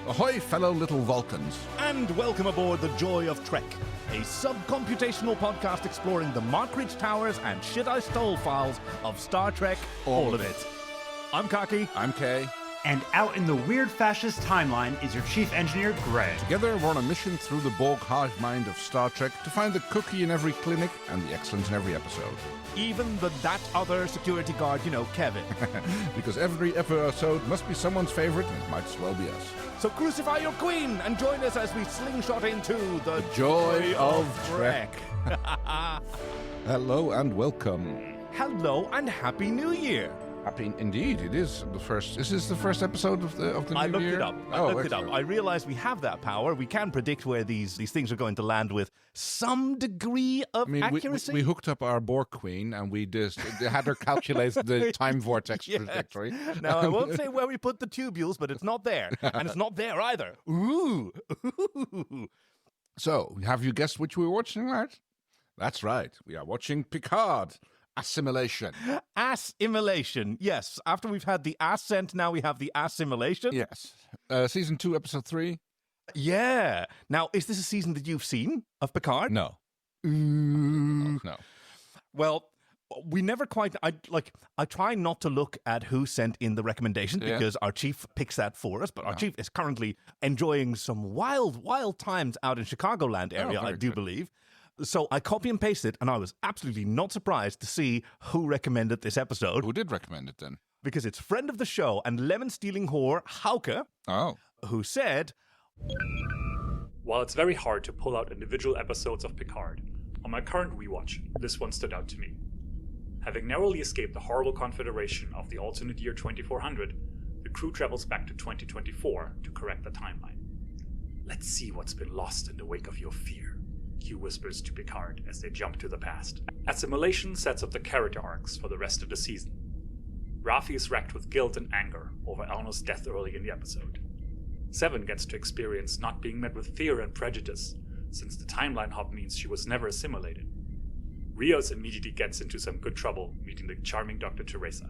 Ahoy, fellow little Vulcans. And welcome aboard the Joy of Trek, a sub-computational podcast exploring the Markridge Towers and Shit I Stole files of Star Trek, all of it. I'm Kaki. I'm Kay. And out in the weird fascist timeline is your chief engineer, Greg. Together, we're on a mission through the Borg hive mind of Star Trek to find the cookie in every clinic and the excellence in every episode. Even that other security guard, Kevin. Because every episode must be someone's favorite, and it might as well be us. So crucify your queen and join us as we slingshot into the Joy of Trek. Hello and welcome. Hello and Happy New Year. Happy indeed. It is the first. Is this the first episode of the new year? I looked it up. I realized we have that power. We can predict where these things are going to land with some degree of accuracy. We hooked up our Borg Queen and we just had her calculate the time vortex trajectory. Now, I won't say where we put the tubules, but it's not there. And it's not there either. Ooh. So, have you guessed which we're watching, Lars? That's right. We are watching Picard. Assimilation. Assimilation, yes. After we've had the ascent, now we have the assimilation. Yes. Season 2, Episode 3. Yeah. Now, is this a season that you've seen of Picard? No. Ooh. No. Well, we never quite... I try not to look at who sent in the recommendations because our chief picks that for us, but our chief is currently enjoying some wild times out in Chicagoland area, I do believe. So I copy and paste it, and I was absolutely not surprised to see who recommended this episode. Who did recommend it, then? Because it's friend of the show and lemon-stealing whore, Hauke, who said... While it's very hard to pull out individual episodes of Picard, on my current rewatch, this one stood out to me. Having narrowly escaped the horrible Confederation of the alternate year 2400, the crew travels back to 2024 to correct the timeline. Let's see what's been lost in the wake of your fear. Q whispers to Picard as they jump to the past. Assimilation sets up the character arcs for the rest of the season. Raffi is racked with guilt and anger over Elnor's death early in the episode. Seven gets to experience not being met with fear and prejudice, since the timeline hop means she was never assimilated. Rios immediately gets into some good trouble meeting the charming Dr. Teresa.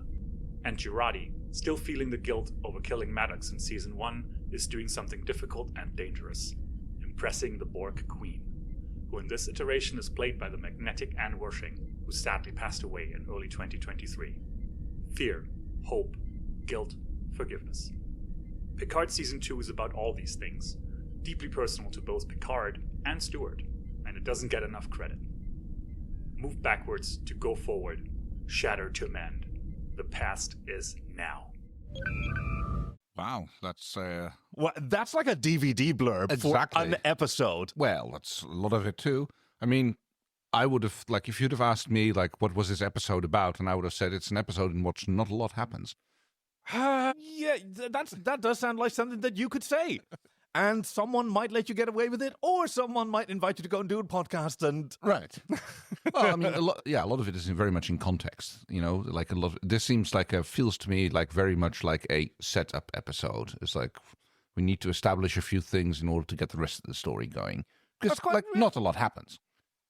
And Jurati, still feeling the guilt over killing Maddox in Season 1, is doing something difficult and dangerous, impressing the Borg Queen, who in this iteration is played by the magnetic Anne Wershing, who sadly passed away in early 2023. Fear, hope, guilt, forgiveness. Picard Season 2 is about all these things, deeply personal to both Picard and Stewart, and it doesn't get enough credit. Move backwards to go forward, shatter to mend. The past is now. Wow, that's... Well, that's like a DVD blurb for an episode. Well, that's a lot of it too. I mean, I would have, if you'd have asked me, what was this episode about, and I would have said it's an episode in which not a lot happens. Yeah, that does sound like something that you could say. And someone might let you get away with it, or someone might invite you to go and do a podcast and... Right. Well, I mean, a lot of it is very much in context, this seems feels to me very much like a setup episode. It's we need to establish a few things in order to get the rest of the story going. Because, not a lot happens.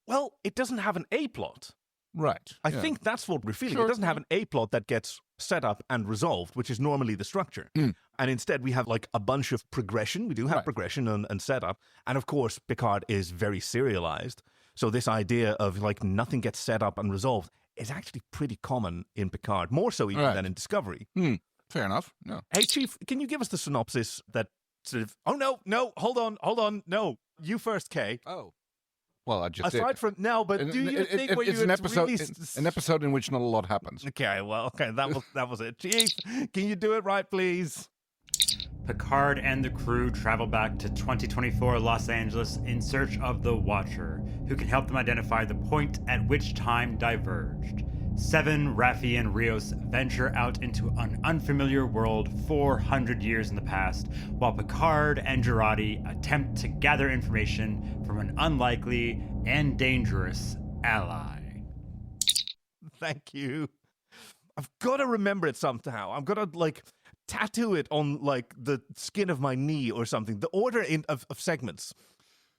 Well, it doesn't have an A-plot. Right. I think that's what we're feeling. Sure. It doesn't have an A-plot that gets set up and resolved, which is normally the structure. And instead we have a bunch of progression. We do have progression and setup. And of course, Picard is very serialized. So this idea of nothing gets set up and resolved is actually pretty common in Picard, more so even than in Discovery. Fair enough. No. Hey, Chief, can you give us the synopsis that sort of... Oh, no, hold on. No, you first, Kay. Oh. Well, I just Aside did. from but do you think when it's you an episode, really... an episode in which not a lot happens? Okay, that was it. Chief, can you do it right, please? Picard and the crew travel back to 2024 Los Angeles in search of the Watcher, who can help them identify the point at which time diverged. Seven, Raffi, and Rios venture out into an unfamiliar world 400 years in the past, while Picard and Jurati attempt to gather information from an unlikely and dangerous ally. Thank you. I've got to remember it somehow. I'm going to, tattoo it on, the skin of my knee or something. The order of segments.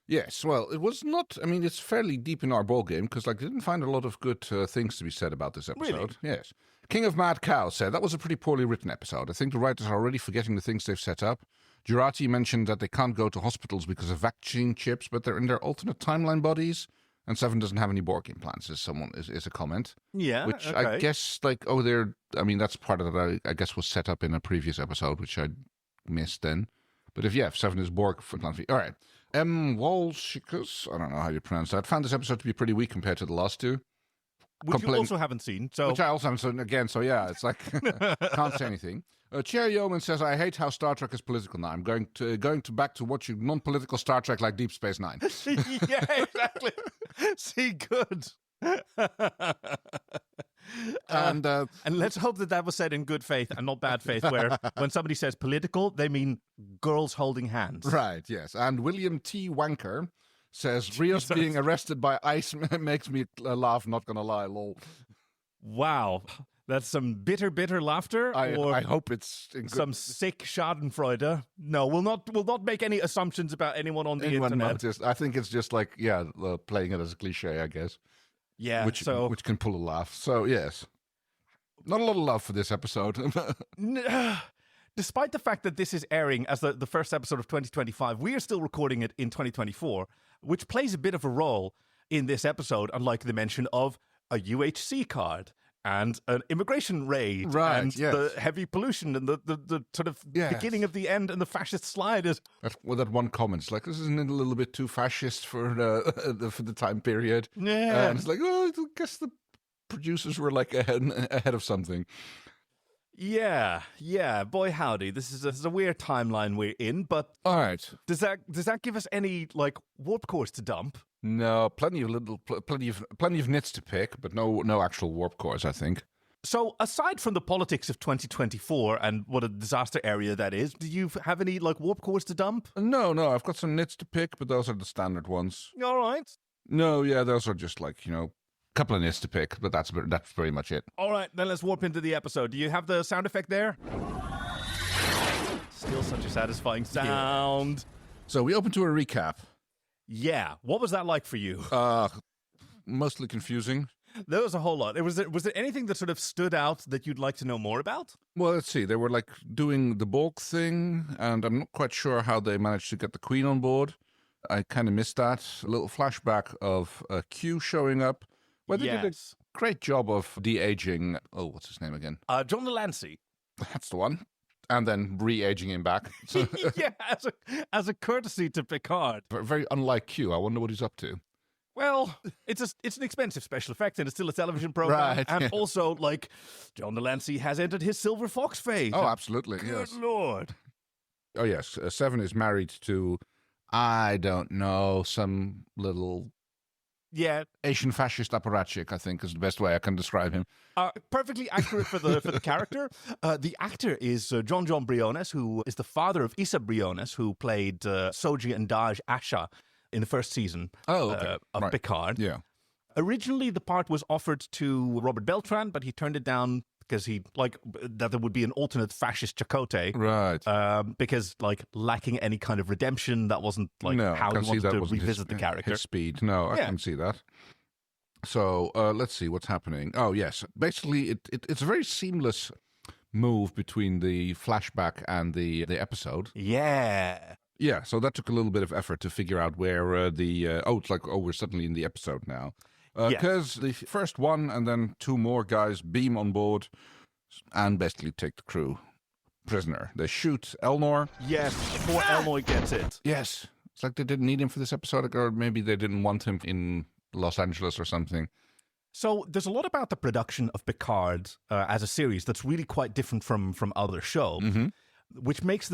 Yes, well, it was not... I mean, it's fairly deep in our ballgame, because, didn't find a lot of good things to be said about this episode. Really? Yes. King of Mad Cow said, that was a pretty poorly written episode. I think the writers are already forgetting the things they've set up. Jurati mentioned that they can't go to hospitals because of vaccine chips, but they're in their alternate timeline bodies. And Seven doesn't have any Borg implants, is a comment. Yeah, which okay. I guess that's part of that. I guess was set up in a previous episode, which I missed then. But if Seven is Borg implant free, all right. Walshikus, I don't know how you pronounce that. Found this episode to be pretty weak compared to the last two. Which you also haven't seen. So. Which I also haven't seen again. So yeah, it's like can't say anything. Chair Yeoman says, "I hate how Star Trek is political now. I'm going back to watching non-political Star Trek like Deep Space Nine." Yeah, exactly. See, good. And let's hope that was said in good faith and not bad faith, where when somebody says political, they mean girls holding hands. Right, yes. And William T. Wanker says, Rios being arrested by ICE makes me laugh, not gonna lie, lol. Wow. That's some bitter laughter? I hope it's... some sick schadenfreude? No, we'll not make any assumptions about anyone on the internet. I think it's just like, playing it as a cliche, I guess. Yeah, which can pull a laugh. So, yes. Not a lot of love for this episode. Despite the fact that this is airing as the first episode of 2025, we are still recording it in 2024, which plays a bit of a role in this episode, unlike the mention of a UHC card and an immigration raid and the heavy pollution and the sort of beginning of the end and the fascist slide is... That one comment, it's like, this isn't it a little bit too fascist for the time period? Yeah. And it's like, I guess the producers were like ahead of something. Yeah, boy howdy. This is a weird timeline we're in, but all right. Does that give us any like warp cores to dump? No, plenty of nits to pick, but no actual warp cores, I think. So aside from the politics of 2024 and what a disaster area that is, do you have any like warp cores to dump? No, I've got some nits to pick, but those are the standard ones. All right. No, yeah, those are just like, couple of nits to pick, but that's pretty much it. All right, then let's warp into the episode. Do you have the sound effect there? Still such a satisfying sound. So we open to a recap. Yeah, what was that like for you? Mostly confusing. There was a whole lot. Was there anything that sort of stood out that you'd like to know more about? Well, let's see. They were like doing the Borg thing, and I'm not quite sure how they managed to get the Queen on board. I kind of missed that. A little flashback of Q showing up. Well, they did a great job of de-aging... Oh, what's his name again? John Delancey. That's the one. And then re-aging him back. So, yeah, as a courtesy to Picard. Very unlike Q. I wonder what he's up to. Well, it's an expensive special effect, and it's still a television program. Right. And also, like, John Delancey has entered his Silver Fox phase. Oh, absolutely, Good Lord. Oh, yes. Seven is married to, I don't know, some little... Yeah, Asian fascist apparatchik, I think, is the best way I can describe him. Perfectly accurate for the character. The actor is John Briones, who is the father of Issa Briones, who played Soji and Daj Asha in the first season of Picard. Yeah. Originally, the part was offered to Robert Beltran, but he turned it down because he that there would be an alternate fascist Chakotay, right? Because lacking any kind of redemption, that wasn't how he wanted to revisit the character. His speed, no, I can see that. So let's see what's happening. Oh yes, basically it's a very seamless move between the flashback and the episode. Yeah. Yeah, so that took a little bit of effort to figure out where we're suddenly in the episode now. Because the first one and then two more guys beam on board and basically take the crew prisoner. They shoot Elnor. Yes, poor Elnor gets it. Yes. It's like they didn't need him for this episode, or maybe they didn't want him in Los Angeles or something. So there's a lot about the production of Picard as a series that's really quite different from other shows, which makes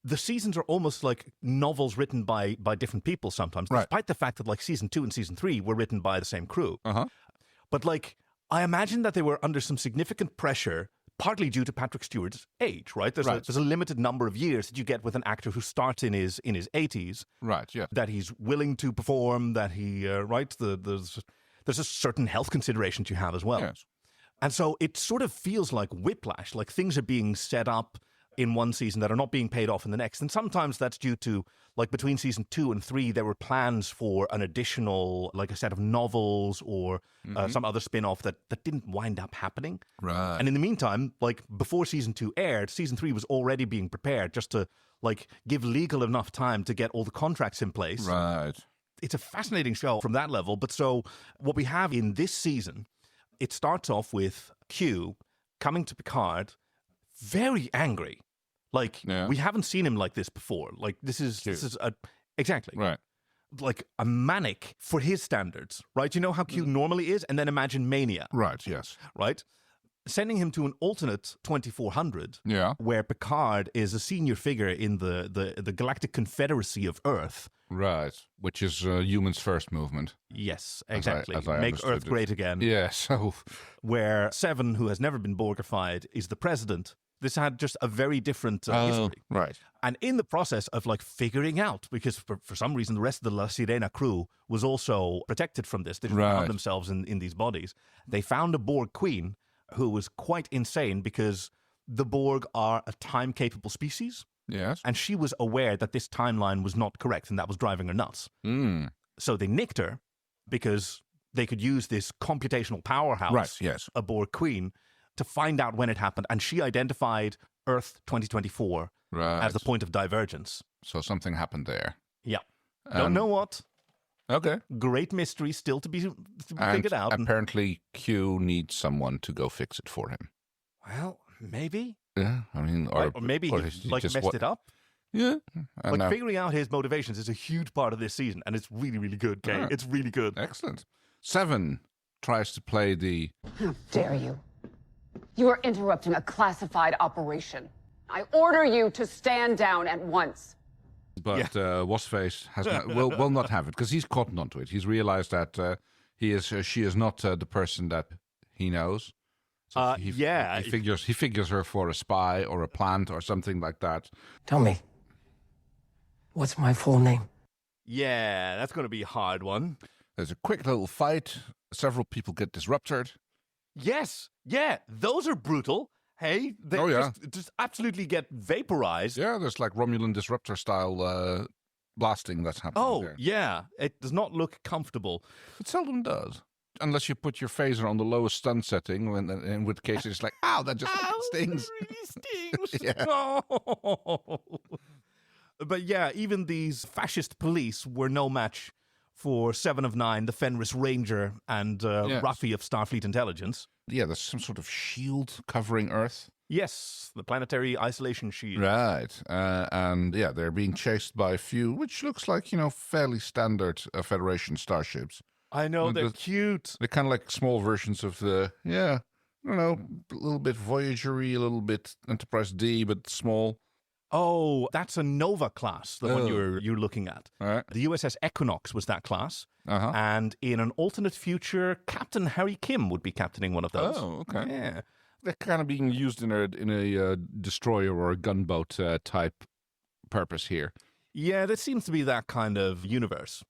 the seasons are almost like novels written by different people sometimes, despite the fact that season 2 and season 3 were written by the same crew. But I imagine that they were under some significant pressure, partly due to Patrick Stewart's age, right? There's a limited number of years that you get with an actor who starts in his 80s. Right, yeah. That he's willing to perform, that he, there's a certain health consideration you have as well. Yes. And so it sort of feels like whiplash, like things are being set up in one season that are not being paid off in the next. And sometimes that's due to, like, between season 2 and 3, there were plans for an additional, like, a set of novels or some other spin-off that didn't wind up happening. Right. And in the meantime, like, before season 2 aired, season 3 was already being prepared just to, like, give legal enough time to get all the contracts in place. Right. It's a fascinating show from that level. But so what we have in this season, it starts off with Q coming to Picard very angry. Like, we haven't seen him like this before. Like, this is exactly. Right. Like a manic for his standards, right? You know how Q normally is? And then imagine mania. Right, yes. Right? Sending him to an alternate 2400, where Picard is a senior figure in the Galactic Confederacy of Earth. Right, which is Humans First movement. Yes, exactly. As I Make Earth great again. Yeah, so... Where Seven, who has never been Borgified, is the president. This had just a very different history. Right. And in the process of, like, figuring out, because for some reason the rest of the La Sirena crew was also protected from this. They didn't found themselves in these bodies. They found a Borg Queen who was quite insane because the Borg are a time-capable species. Yes. And she was aware that this timeline was not correct, and that was driving her nuts. So they nicked her because they could use this computational powerhouse, a Borg Queen, to find out when it happened. And she identified Earth 2024 as the point of divergence. So something happened there. Yeah. Don't know what. Okay. Great mystery still to be figured out. Apparently Q needs someone to go fix it for him. Well, maybe. Yeah, I mean... Or maybe he like, messed it up. Yeah. Like, figuring out his motivations is a huge part of this season, and it's really, really good, Kay. It's really good. Excellent. Seven tries to play the... How dare you? You are interrupting a classified operation. I order you to stand down at once. But What's-Face will not have it, because he's caught onto it. He's realized that she is not the person that he knows. So he figures her for a spy or a plant or something like that. Tell me, what's my full name? Yeah, that's going to be a hard one. There's a quick little fight. Several people get disrupted. Yes, yeah, those are brutal. Hey, they just absolutely get vaporized. Yeah, there's like Romulan disruptor style blasting that's happening there. Yeah, it does not look comfortable. It seldom does. Unless you put your phaser on the lowest stun setting, in which case it's like, ow, that just stings. That really stings. Oh. But yeah, even these fascist police were no match for 7 of 9, the Fenris Ranger, and Raffi of Starfleet Intelligence. Yeah, there's some sort of shield covering Earth. Yes, the planetary isolation shield. Right. And yeah, they're being chased by a few, which looks like, fairly standard Federation starships. I know, they're cute. They're kind of like small versions of the, I don't know, a little bit Voyager-y, a little bit Enterprise D, but small. Oh, that's a Nova class, the one you're looking at. Right. The USS Equinox was that class. And in an alternate future, Captain Harry Kim would be captaining one of those. Oh, okay. Yeah. They're kind of being used in a destroyer or a gunboat type purpose here. Yeah, that seems to be that kind of universe.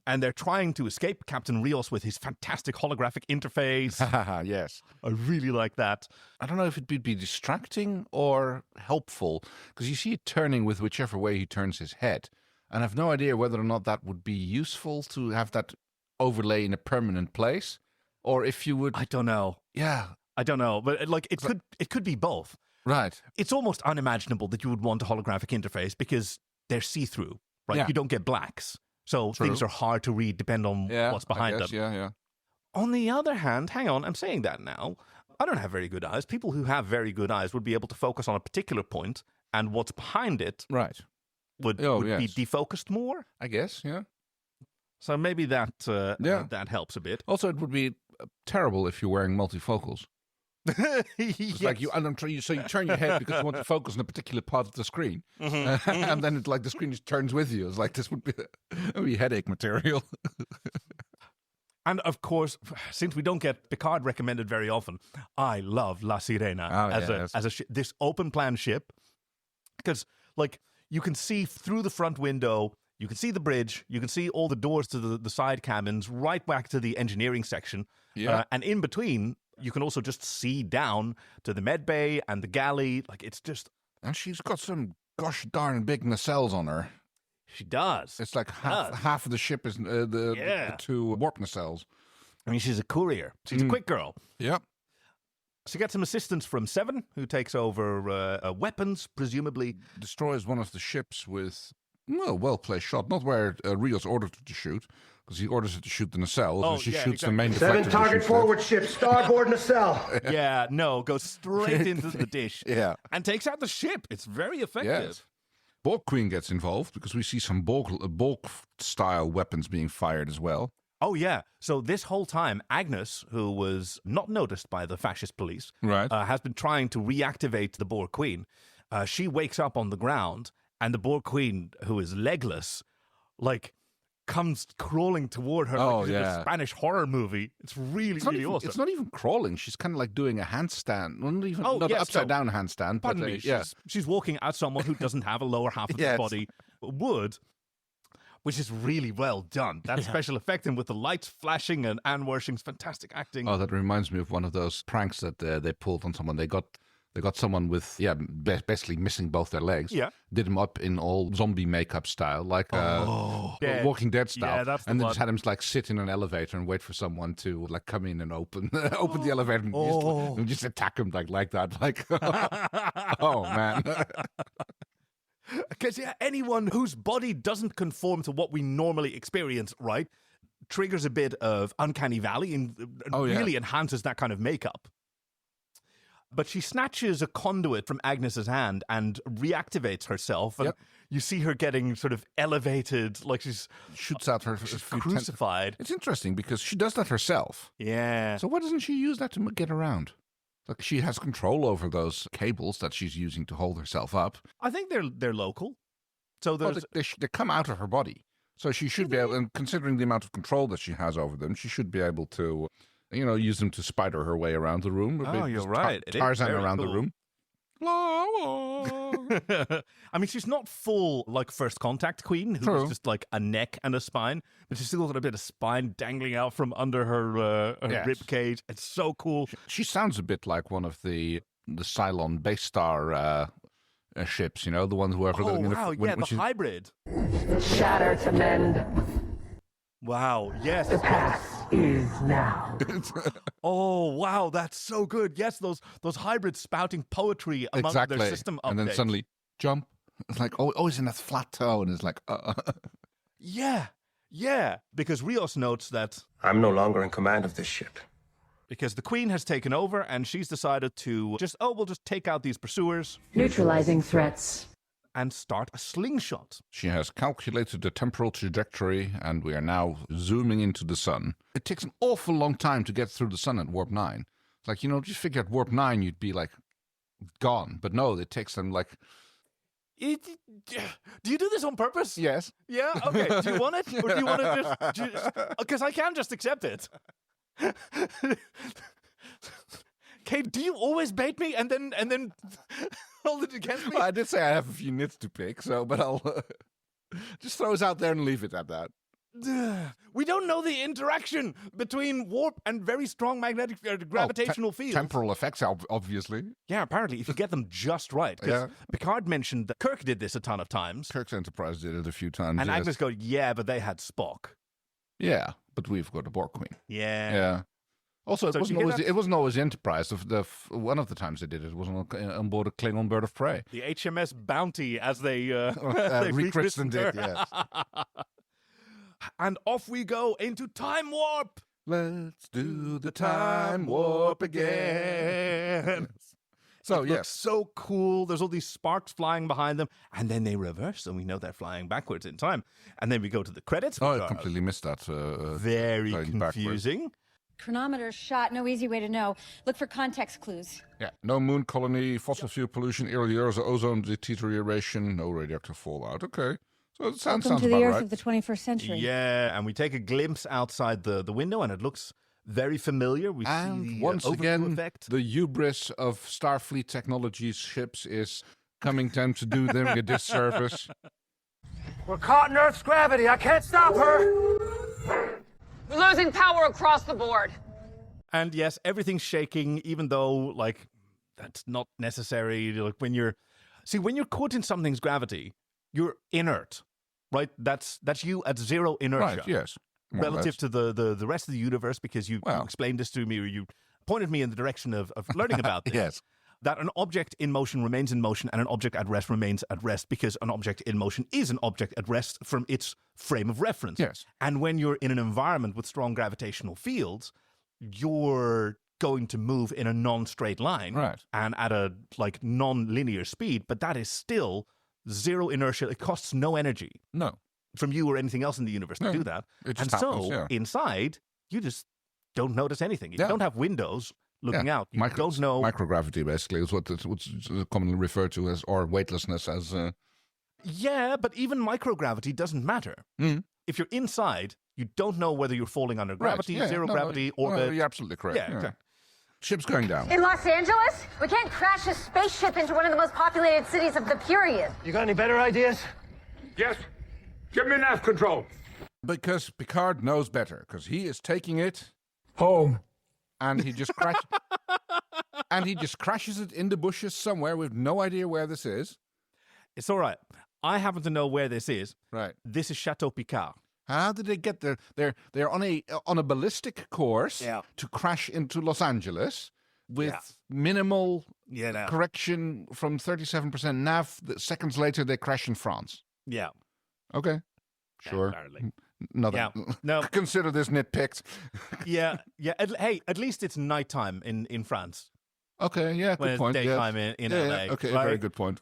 And they're trying to escape Captain Rios with his fantastic holographic interface. Yes. I really like that. I don't know if it would be distracting or helpful, because you see it turning with whichever way he turns his head. And I have no idea whether or not that would be useful to have that overlay in a permanent place, or if you would... I don't know. Yeah. I don't know. But it could be both. Right. It's almost unimaginable that you would want a holographic interface because they're see-through, right? Yeah. You don't get blacks. So things are hard to read depending on what's behind them. Yeah. On the other hand, hang on, I'm saying that now. I don't have very good eyes. People who have very good eyes would be able to focus on a particular point, and what's behind it would be defocused more. I guess, yeah. So maybe that helps a bit. Also, it would be terrible if you're wearing multifocals. It's like you turn your head because you want to focus on a particular part of the screen, and then it's like the screen just turns with you. It's like this would be headache material. And of course, since we don't get Picard recommended very often, I love La Sirena as this open plan ship, because like you can see through the front window. You can see the bridge. You can see all the doors to the side cabins, right back to the engineering section. Yeah. And in between, you can also just see down to the med bay and the galley. Like, it's just And she's got some gosh darn big nacelles on her. She does. It's like half of the ship is the two warp nacelles. I mean, she's a courier. She's a quick girl. Yep. She gets some assistance from Seven, who takes over weapons, presumably. Destroys one of the ships with, well-placed shot. Not where Rios ordered her to shoot, because he orders her to shoot the nacelles, and she shoots the main deflector. 7 target forward ship, starboard nacelle. Goes straight into the dish. And takes out the ship. It's very effective. Yes. Borg Queen gets involved, because we see some Borg-style weapons being fired as well. Oh, yeah. So this whole time, Agnes, who was not noticed by the fascist police, has been trying to reactivate the Borg Queen. She wakes up on the ground, and the Borg Queen, who is legless, comes crawling toward her like in a Spanish horror movie. It's really awesome. It's not even crawling. She's kind of like doing a handstand. Not upside-down handstand. Pardon me. She's walking at someone who doesn't have a lower half of the body would. Which is really well done. That special effect, and with the lights flashing and Anne Wershing's fantastic acting. Oh, that reminds me of one of those pranks that they pulled on someone. They got someone with basically missing both their legs. Yeah, did him up in all zombie makeup style, like Walking Dead style. Yeah, that's and the then just had him sit in an elevator and wait for someone to come in and open the elevator and just attack him like that. Oh man. Because anyone whose body doesn't conform to what we normally experience, right, triggers a bit of uncanny valley and really enhances that kind of makeup. But she snatches a conduit from Agnes's hand and reactivates herself. And you see her getting sort of elevated, like she's crucified. It's interesting because she does that herself. Yeah. So why doesn't she use that to get around? Like, she has control over those cables that she's using to hold herself up. I think they're local. So they come out of her body. So she should be able, and considering the amount of control that she has over them, she should be able to, use them to spider her way around the room. Oh, you're right. Tarzan around the room. I mean, she's not full First Contact Queen, who's just like a neck and a spine, but she's still got a bit of spine dangling out from under her rib cage. It's so cool. She sounds a bit like one of the Cylon base star ships, the ones who are... the hybrid. Shatter to mend. Wow, yes. The past is now. Oh, wow, that's so good. Yes, those hybrids spouting poetry among their system updates. And then suddenly, jump. It's like, always in that flat tone. It's like, Yeah, because Rios notes that... I'm no longer in command of this ship. Because the Queen has taken over, and she's decided to we'll just take out these pursuers. Neutralizing threats. And start a slingshot. She has calculated the temporal trajectory, and we are now zooming into the sun. It takes an awful long time to get through the sun at warp 9. It's like, just figure at warp 9 you'd be gone. But no, it takes them Do you do this on purpose? Yes. Yeah? Okay. Do you want it? Or do you want to just... Because I can't just accept it. Kate, do you always bait me and then hold it against me? Well, I did say I have a few nits to pick, but I'll just throw us out there and leave it at that. We don't know the interaction between warp and very strong magnetic gravitational fields. Temporal effects, obviously. Yeah, apparently, if you get them just right. Because Picard mentioned that Kirk did this a ton of times. Kirk's Enterprise did it a few times. And Agnes goes, but they had Spock. Yeah, but we've got a Borg Queen. Yeah. Also, it wasn't always the Enterprise. One of the times they did it was on board a Klingon bird of prey. The HMS Bounty, as they rechristened it, yes. And off we go into time warp. Let's do the time warp again. So, looks so cool. There's all these sparks flying behind them, and then they reverse, and we know they're flying backwards in time. And then we go to the credits. Oh, I completely missed that. Very confusing. Backwards. Chronometer shot, no easy way to know. Look for context clues. Yeah, no moon colony, fossil fuel pollution, early ozone deterioration, no radioactive fallout. Okay, so it sounds Welcome to the about Earth right. of the 21st century. Yeah, and we take a glimpse outside the window, and it looks very familiar. We see the once again, effect. The hubris of Starfleet Technologies ships is coming to them to do them a disservice. We're caught in Earth's gravity. I can't stop her. We're losing power across the board. And yes, everything's shaking, even though, that's not necessary. When you're See, when you're caught in something's gravity, you're inert, right? That's you at zero inertia. Right, yes. Relative to the rest of the universe, because you explained this to me, or you pointed me in the direction of learning about this. Yes. That an object in motion remains in motion and an object at rest remains at rest, because an object in motion is an object at rest from its frame of reference. Yes. And when you're in an environment with strong gravitational fields, you're going to move in a non-straight line. Right. And at a non-linear speed, but that is still zero inertia. It costs no energy. No. From you or anything else in the universe to do that. It just and happens, so inside, you just don't notice anything. You don't have windows looking out. You don't know. Microgravity, basically, is what's commonly referred to as, or weightlessness as. Yeah, but even microgravity doesn't matter. If you're inside, you don't know whether you're falling under gravity, zero gravity, orbit. You're absolutely correct. Yeah, exactly. Ship's going down. In Los Angeles? We can't crash a spaceship into one of the most populated cities of the period. You got any better ideas? Yes. Give me nav control. Because Picard knows better, because he is taking it home. And he just crashes it in the bushes somewhere with no idea where this is. It's all right. I happen to know where this is. Right. This is Chateau Picard. How did they get there? They're on a ballistic course to crash into Los Angeles with minimal correction from 37% nav. Seconds later, they crash in France. Yeah. Okay. Sure. No. Consider this nitpicked. Yeah. Hey, at least it's nighttime in France. Okay, yeah, good point. It's daytime in LA. Yeah, okay, right? very good point.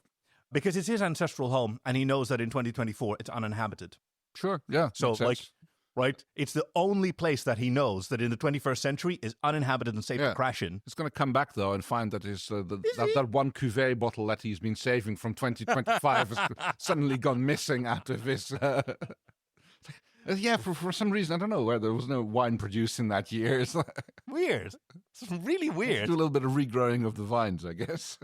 Because it's his ancestral home, and he knows that in 2024 it's uninhabited. Sure, yeah. So, right, it's the only place that he knows that in the 21st century is uninhabited and safe to crash in. He's going to come back, though, and find that that one cuvee bottle that he's been saving from 2025 has suddenly gone missing out of his... for some reason, I don't know, where there was no wine produced in that year. It's weird. It's really weird. Do a little bit of regrowing of the vines, I guess.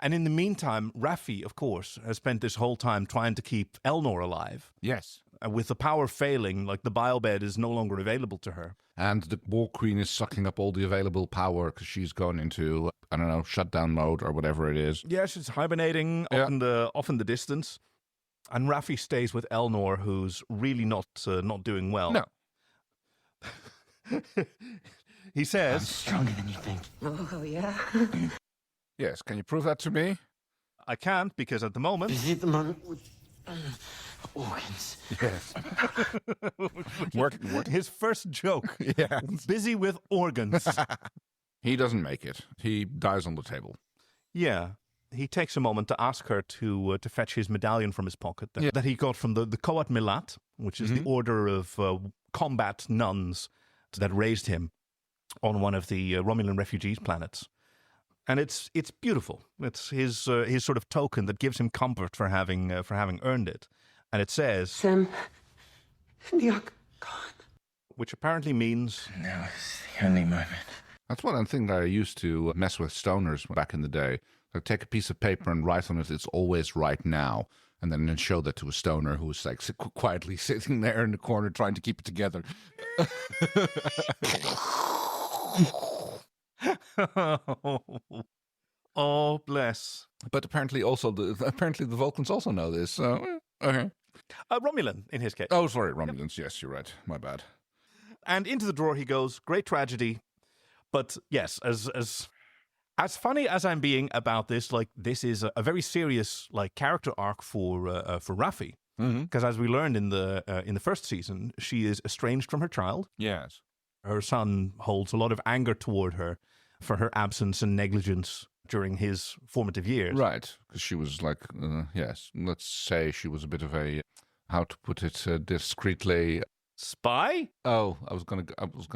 And in the meantime, Raffi, of course, has spent this whole time trying to keep Elnor alive. Yes. And with the power failing, the biobed is no longer available to her. And the Borg Queen is sucking up all the available power because she's gone into, I don't know, shutdown mode or whatever it is. Yeah, she's hibernating off in the distance. And Raffi stays with Elnor, who's really not doing well. No. He says... I'm stronger than you think. Oh, yeah? Yes, can you prove that to me? I can't, because at the moment... Busy at the moment with organs. Yes. Work. His first joke. Yeah. Busy with organs. He doesn't make it. He dies on the table. Yeah. He takes a moment to ask her to fetch his medallion from his pocket that he got from the Coat Milat, which is the order of combat nuns that raised him on one of the Romulan refugees planets. And it's beautiful. It's his sort of token that gives him comfort for having earned it. And it says... Sam, which apparently means... Now is the only moment. That's one thing that I used to mess with stoners back in the day. Like, take a piece of paper and write on it, it's always right now. And then show that to a stoner who's quietly sitting there in the corner trying to keep it together. Oh, bless. But apparently the Vulcans also know this. So, okay. Romulan, in his case. Oh, sorry, Romulans. Yes, you're right. My bad. And into the drawer he goes. Great tragedy. But yes, as funny as I'm being about this, this is a very serious character arc for Raffi. Because as we learned in the first season, she is estranged from her child. Yes. Her son holds a lot of anger toward her for her absence and negligence during his formative years. Right, because she was yes, let's say she was a bit of a, how to put it discreetly... Spy? Oh, I was gonna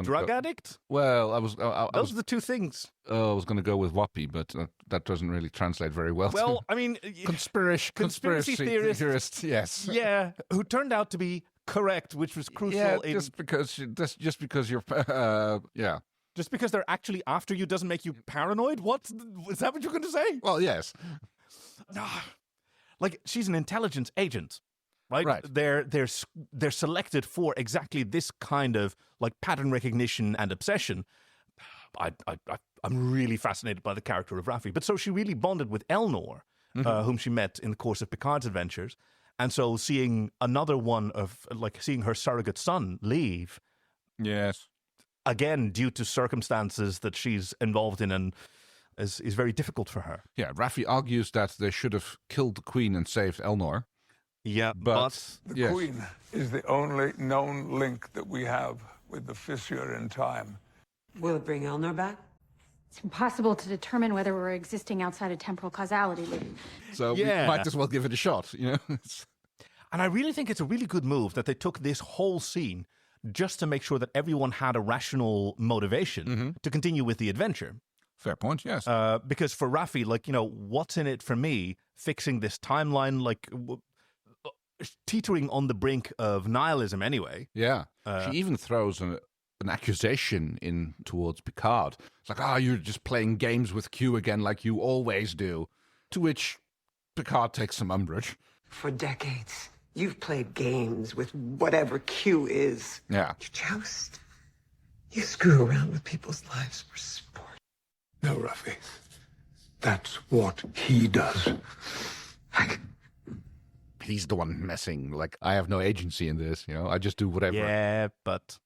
drug addict? Well, those are the two things. I was gonna go with Whoppy, but that doesn't really translate very well. Well, I mean, conspiracy theorist, yes, yeah, who turned out to be correct, which was crucial. Yeah, just because you're, yeah. Just because they're actually after you doesn't make you paranoid. What is that? What you're going to say? Well, yes. She's an intelligence agent. Right. They're selected for exactly this kind of pattern recognition and obsession. I'm really fascinated by the character of Raffi. But so she really bonded with Elnor whom she met in the course of Picard's adventures. And so seeing another one of, like, seeing her surrogate son leave. Yes. Again, due to circumstances that she's involved in and is very difficult for her. Yeah, Raffi argues that they should have killed the Queen and saved Elnor. Yeah, but the Queen is the only known link that we have with the fissure in time. Will it bring Elnor back? It's impossible to determine whether we're existing outside of temporal causality. So we might as well give it a shot, you know? And I really think it's a really good move that they took this whole scene just to make sure that everyone had a rational motivation to continue with the adventure. Fair point, yes. Because for Raffi, like, you know, what's in it for me fixing this timeline, like, teetering on the brink of nihilism anyway. Yeah. She even throws an accusation in towards Picard. It's like, you're just playing games with Q again like you always do. To which Picard takes some umbrage. For decades, you've played games with whatever Q is. Yeah. You joust. You screw around with people's lives for sport. No, Raffi. That's what he does. He's the one messing. Like, I have no agency in this, you know? I just do whatever. Yeah, but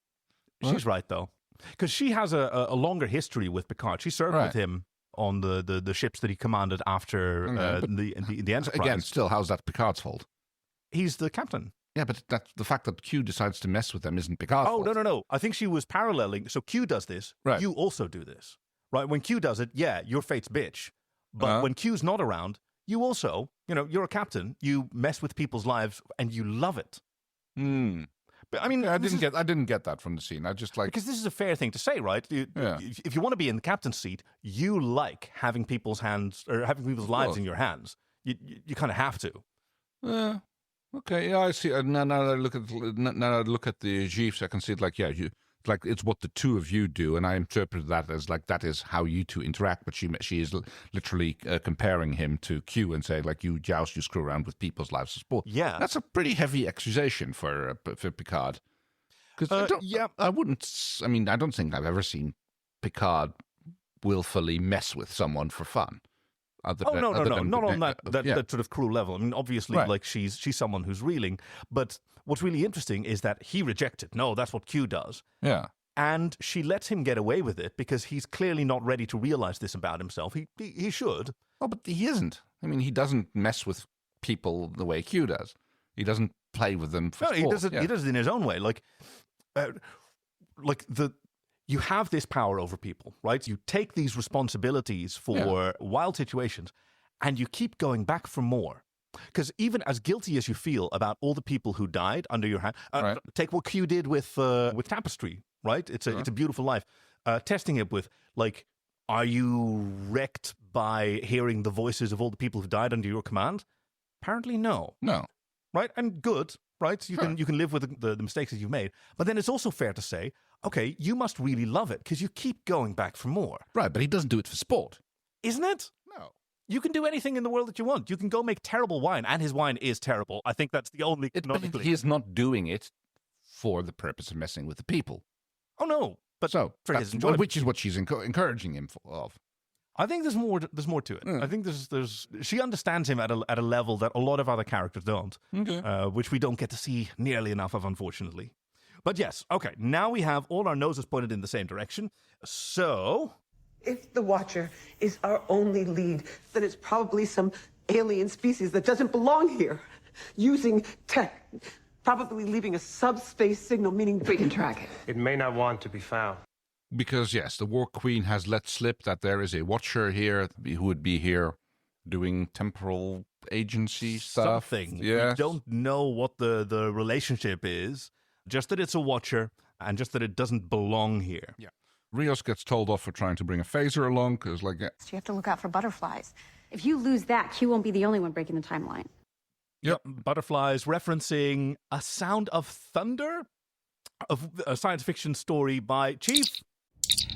she's right, though. Because she has a longer history with Picard. She served with him on the ships that he commanded after the Enterprise. Again, still, how's that Picard's fault? He's the captain. Yeah, but that's the fact that Q decides to mess with them isn't Picard's fault. No. I think she was paralleling. So Q does this. Right. You also do this. Right? When Q does it, your fate's bitch. But when Q's not around, you also, you know, you're a captain. You mess with people's lives and you love it. But I mean, I didn't get that from the scene. I just like, because this is a fair thing to say, right? If you want to be in the captain's seat, you like having people's hands or having people's lives in your hands. You kind of have to. Okay, yeah, I see. Now that I look at the Jeeves, I can see it like, like it's what the two of you do, and I interpret that as like that is how you two interact. But she is literally comparing him to Q and saying like, you joust, you screw around with people's lives for sport. Yeah, that's a pretty heavy accusation for Picard. Because I wouldn't. I mean, I don't think I've ever seen Picard willfully mess with someone for fun. No, not on that sort of cruel level. I mean, obviously, like she's someone who's reeling. But what's really interesting is that he rejected. No, that's what Q does. Yeah, and she lets him get away with it because he's clearly not ready to realize this about himself. He should. Oh, but he isn't. I mean, he doesn't mess with people the way Q does. He doesn't play with them for sport. He does it. He does it in his own way. You have this power over people, right? You take these responsibilities for wild situations and you keep going back for more. Because even as guilty as you feel about all the people who died under your hand, take what Q did with Tapestry, right? It's a Beautiful Life. Testing it with, like, are you wrecked by hearing the voices of all the people who died under your command? Apparently no. No. Right? And good, right? You can live with the mistakes that you've made. But then it's also fair to say, okay, you must really love it because you keep going back for more. Right, but he doesn't do it for sport. Isn't it? No. You can do anything in the world that you want. You can go make terrible wine, and his wine is terrible. I think that's the only... But he is not doing it for the purpose of messing with the people. Oh, no. But for his enjoyment. Which is what she's encouraging him of. I think there's more to it. I think there's she understands him at a level that a lot of other characters don't, which we don't get to see nearly enough of, unfortunately. But yes, okay, now we have all our noses pointed in the same direction. So... If the Watcher is our only lead, then it's probably some alien species that doesn't belong here. Using tech, probably leaving a subspace signal, meaning we can track it. It may not want to be found. Because, yes, the Borg Queen has let slip that there is a Watcher here who would be here doing temporal agency stuff. Something. Yes. We don't know what the relationship is, just that it's a Watcher and just that it doesn't belong here. Yeah. Rios gets told off for trying to bring a phaser along because, like... So you have to look out for butterflies. If you lose that, Q won't be the only one breaking the timeline. Yep, butterflies referencing A Sound of Thunder, a science fiction story by Chief.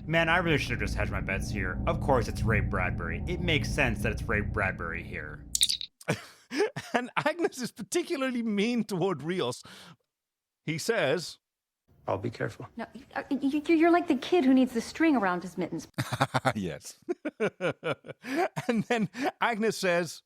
Man, I really should have just hedged my bets here. Of course it's Ray Bradbury. It makes sense that it's Ray Bradbury here. And Agnes is particularly mean toward Rios. He says... I'll be careful. No, you're like the kid who needs the string around his mittens. Yes. And then Agnes says...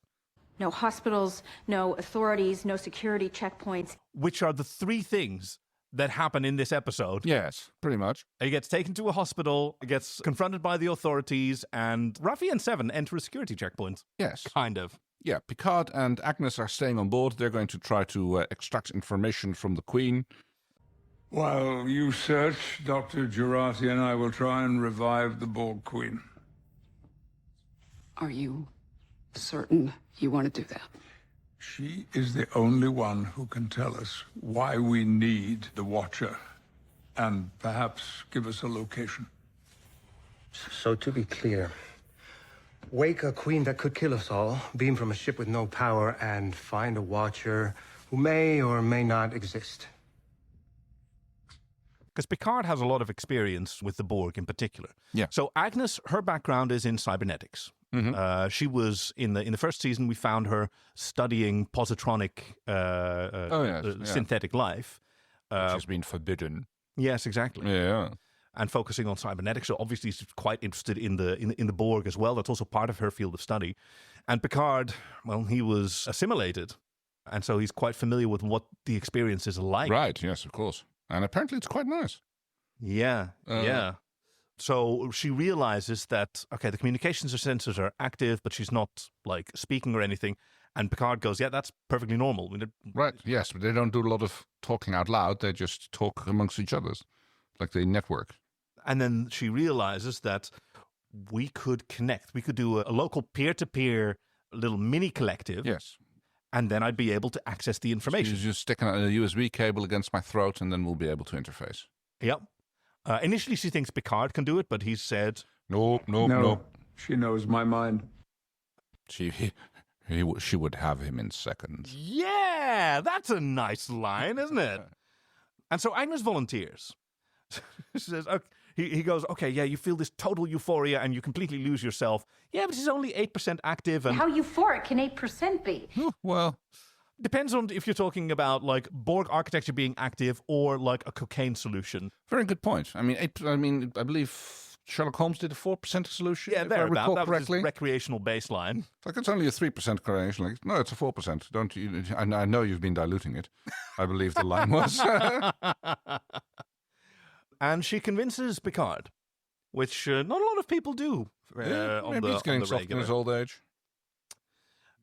No hospitals, no authorities, no security checkpoints. Which are the three things that happen in this episode. Yes, pretty much. He gets taken to a hospital, gets confronted by the authorities, and Raffi and Seven enter a security checkpoint. Yes. Kind of. Yeah, Picard and Agnes are staying on board. They're going to try to extract information from the Queen. While you search, Dr. Jurati and I will try and revive the Borg Queen. Are you certain you want to do that? She is the only one who can tell us why we need the Watcher, and perhaps give us a location. So to be clear, wake a queen that could kill us all, beam from a ship with no power, and find a Watcher who may or may not exist. Because Picard has a lot of experience with the Borg in particular. Yeah. So Agnes, her background is in cybernetics. Mm-hmm. She was in the first season. We found her studying positronic synthetic life, which has been forbidden. Yes, exactly. Yeah, and focusing on cybernetics. So obviously, she's quite interested in the Borg as well. That's also part of her field of study. And Picard, well, he was assimilated, and so he's quite familiar with what the experience is like. Right. Yes, of course. And apparently, it's quite nice. Yeah. Yeah. So she realizes that, okay, the communications sensors are active, but she's not, like, speaking or anything. And Picard goes, yeah, that's perfectly normal. Right, yes, but they don't do a lot of talking out loud. They just talk amongst each other, like they network. And then she realizes that we could connect. We could do a local peer-to-peer little mini collective. Yes. And then I'd be able to access the information. She's just sticking a USB cable against my throat, and then we'll be able to interface. Yep. Initially, she thinks Picard can do it, but he said, Nope. She knows my mind. She would have him in seconds. Yeah, that's a nice line, isn't it? And so Agnes volunteers. She says, okay. He goes, okay, yeah, you feel this total euphoria and you completely lose yourself. Yeah, but she's only 8% active. And How euphoric can 8% be? Well, depends on if you're talking about, like, Borg architecture being active or, like, a cocaine solution. Very good point. I mean, I believe Sherlock Holmes did a 4% solution. Yeah, if I recall that correctly. was his recreational baseline. Like, it's only a 3% correlation. Like, no, it's a 4%. Don't you? I know you've been diluting it. I believe the line was. And she convinces Picard, which not a lot of people do. Maybe he's getting soft in his old age.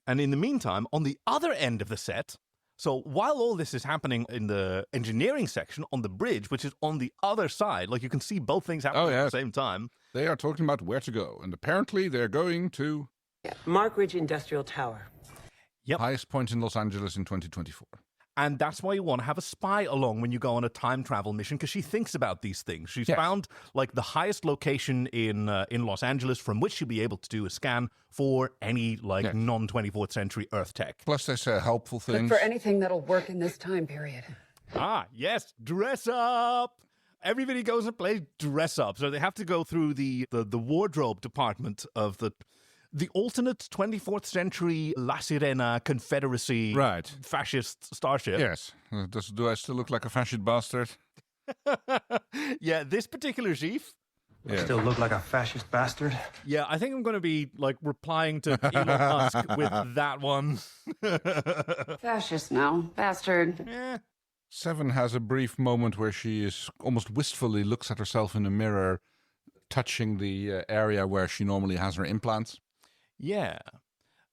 And in the meantime, on the other end of the set, so while all this is happening in the engineering section on the bridge, which is on the other side, like you can see both things happening at the same time. They are talking about where to go. And apparently they're going to... Mark Ridge Industrial Tower. Yep. Highest point in Los Angeles in 2024. And that's why you want to have a spy along when you go on a time travel mission, because she thinks about these things. She's found, like, the highest location in Los Angeles from which she'll be able to do a scan for any, like, non-24th century Earth tech. Plus they say helpful things. Look for anything that'll work in this time period. Ah, yes, dress up. Everybody goes and plays dress up. So they have to go through the wardrobe department of the alternate 24th century La Sirena Confederacy fascist starship. Yes. Do I still look like a fascist bastard? Yeah, this particular chief. Yeah. Still look like a fascist bastard? Yeah, I think I'm going to be, like, replying to Elon Musk with that one. Fascist now, bastard. Yeah. Seven has a brief moment where she is almost wistfully looks at herself in a mirror, touching the area where she normally has her implants. Yeah,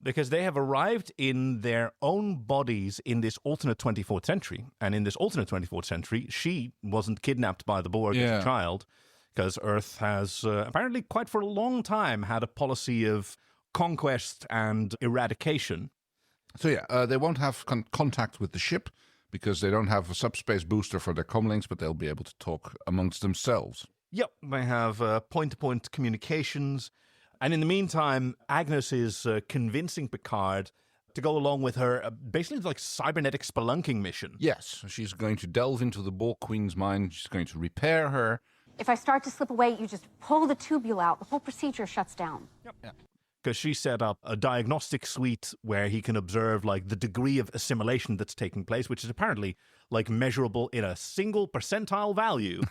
because they have arrived in their own bodies in this alternate 24th century. And in this alternate 24th century, she wasn't kidnapped by the Borg as a child, because Earth has apparently quite for a long time had a policy of conquest and eradication. So yeah, they won't have contact with the ship because they don't have a subspace booster for their comlinks, but they'll be able to talk amongst themselves. Yep, they have point-to-point communications. And in the meantime, Agnes is convincing Picard to go along with her, basically like cybernetic spelunking mission. Yes, she's going to delve into the Borg Queen's mind. She's going to repair her. If I start to slip away, you just pull the tubule out. The whole procedure shuts down. Yep. Yeah. Because she set up a diagnostic suite where he can observe, like, the degree of assimilation that's taking place, which is apparently, like, measurable in a single percentile value.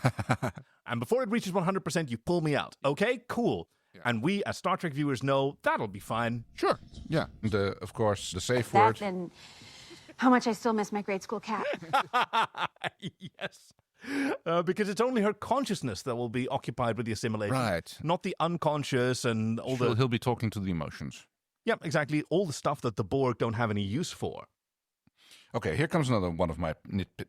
And before it reaches 100%, you pull me out. Okay, cool. And we, as Star Trek viewers, know that'll be fine. Sure. Yeah. And, of course, the safe That word. and how much I still miss my grade school cat. Yes. Because it's only her consciousness that will be occupied with the assimilation. Right. Not the unconscious and all the... He'll be talking to the emotions. Yeah, exactly. All the stuff that the Borg don't have any use for. Okay, here comes another one of my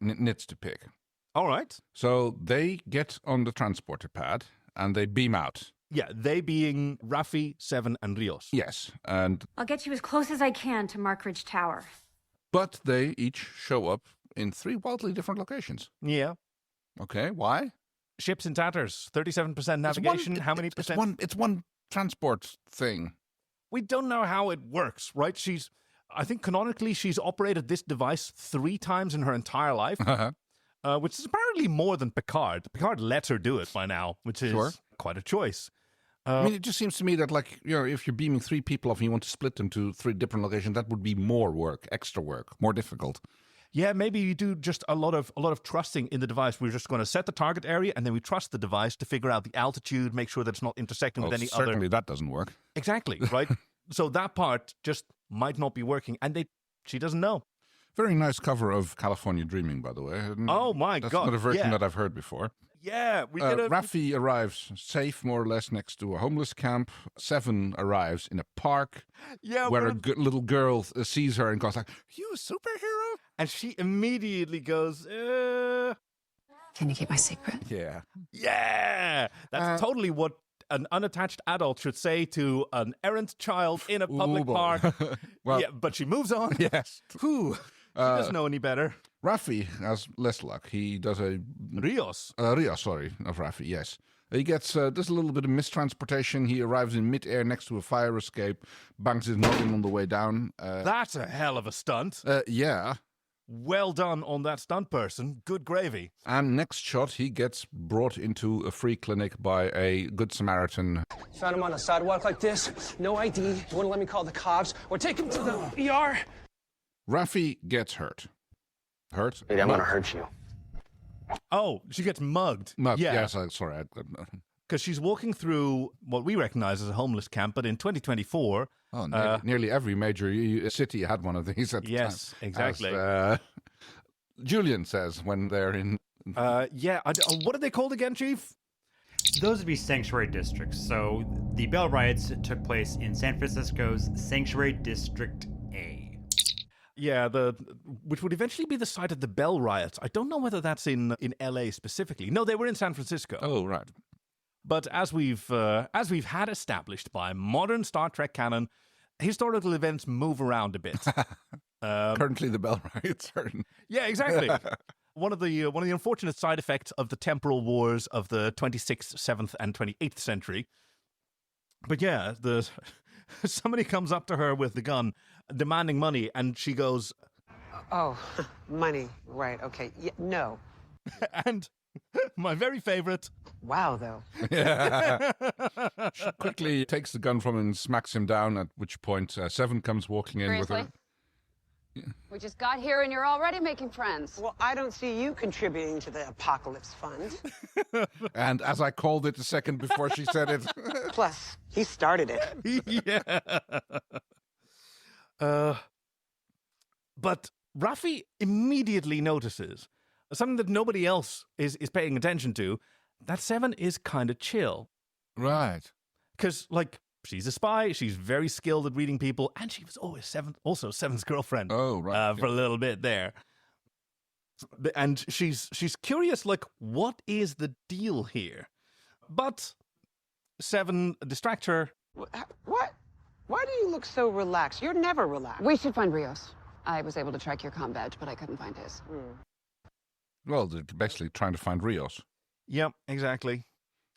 nits to pick. All right. So they get on the transporter pad and they beam out. Yeah, they being Raffi, Seven, and Rios. Yes, and... I'll get you as close as I can to Markridge Tower. But they each show up in 3 wildly different locations. Yeah. Okay, why? Ships in tatters, 37% navigation. How many percent? It's one transport thing. We don't know how it works, right? I think canonically she's operated this device 3 times in her entire life, which is apparently more than Picard. Picard lets her do it by now, which is quite a choice. I mean, it just seems to me that, like, you know, if you're beaming 3 people off and you want to split them to 3 different locations, that would be more work, extra work, more difficult. Yeah, maybe you do just a lot of trusting in the device. We're just going to set the target area, and then we trust the device to figure out the altitude, make sure that it's not intersecting with any other... Certainly that doesn't work. Exactly, right? So that part just might not be working, and she doesn't know. Very nice cover of California Dreaming, by the way. Oh, my God. That's not a version that I've heard before. Yeah, we get a... Raffi arrives safe, more or less, next to a homeless camp. Seven arrives in a park where a little girl sees her and goes like, "You a superhero?" And she immediately goes, Can you keep my secret? Yeah. Yeah! That's totally what an unattached adult should say to an errant child in a public park. Well, yeah, but she moves on. Yes. Whew. She doesn't know any better. Raffi has less luck. He does a... Rios, sorry, of Raffi, yes. He gets, there's a little bit of mistransportation. He arrives in midair next to a fire escape, bangs his noggin on the way down. That's a hell of a stunt. Yeah. Well done on that stunt person. Good gravy. And next shot, he gets brought into a free clinic by a good Samaritan. Found him on a sidewalk like this. No ID. Wouldn't let me call the cops or take him to the ER. Raffi gets hurt. Hurt? Wait, I'm gonna hurt you. Oh, she gets mugged. Mugged, yeah. yes, sorry. Because she's walking through what we recognize as a homeless camp, but in 2024... Oh, nearly every major city had one of these at the time. Yes, exactly. As, Julian says when they're in... what are they called again, Chief? Those would be sanctuary districts. So the Bell riots took place in San Francisco's Sanctuary District A. Yeah, which would eventually be the site of the Bell riots. I don't know whether that's in LA specifically. No, they were in San Francisco. Oh, right. But as we've had established by modern Star Trek canon, historical events move around a bit. Currently, the Bell riots are... Yeah, exactly. One of the unfortunate side effects of the temporal wars of the 26th, 7th, and 28th century. But yeah, somebody comes up to her with the gun, demanding money, and she goes, Oh, money. Right, okay. Yeah, no. And my very favorite... Wow, though. Yeah. She quickly takes the gun from him and smacks him down, at which point Seven comes walking in with her. We just got here and you're already making friends. Well, I don't see you contributing to the Apocalypse Fund. And as I called it a second before she said it... Plus, he started it. Yeah. But Raffi immediately notices something that nobody else is paying attention to, that Seven is kind of chill. Right. Because, like, she's a spy, she's very skilled at reading people, and she was always Seven's girlfriend. Oh, right. For a little bit there. And she's curious, like, what is the deal here? But Seven distracts her. What? Why do you look so relaxed? You're never relaxed. We should find Rios. I was able to track your comm badge, but I couldn't find his. Well, they're basically trying to find Rios. Yep, exactly.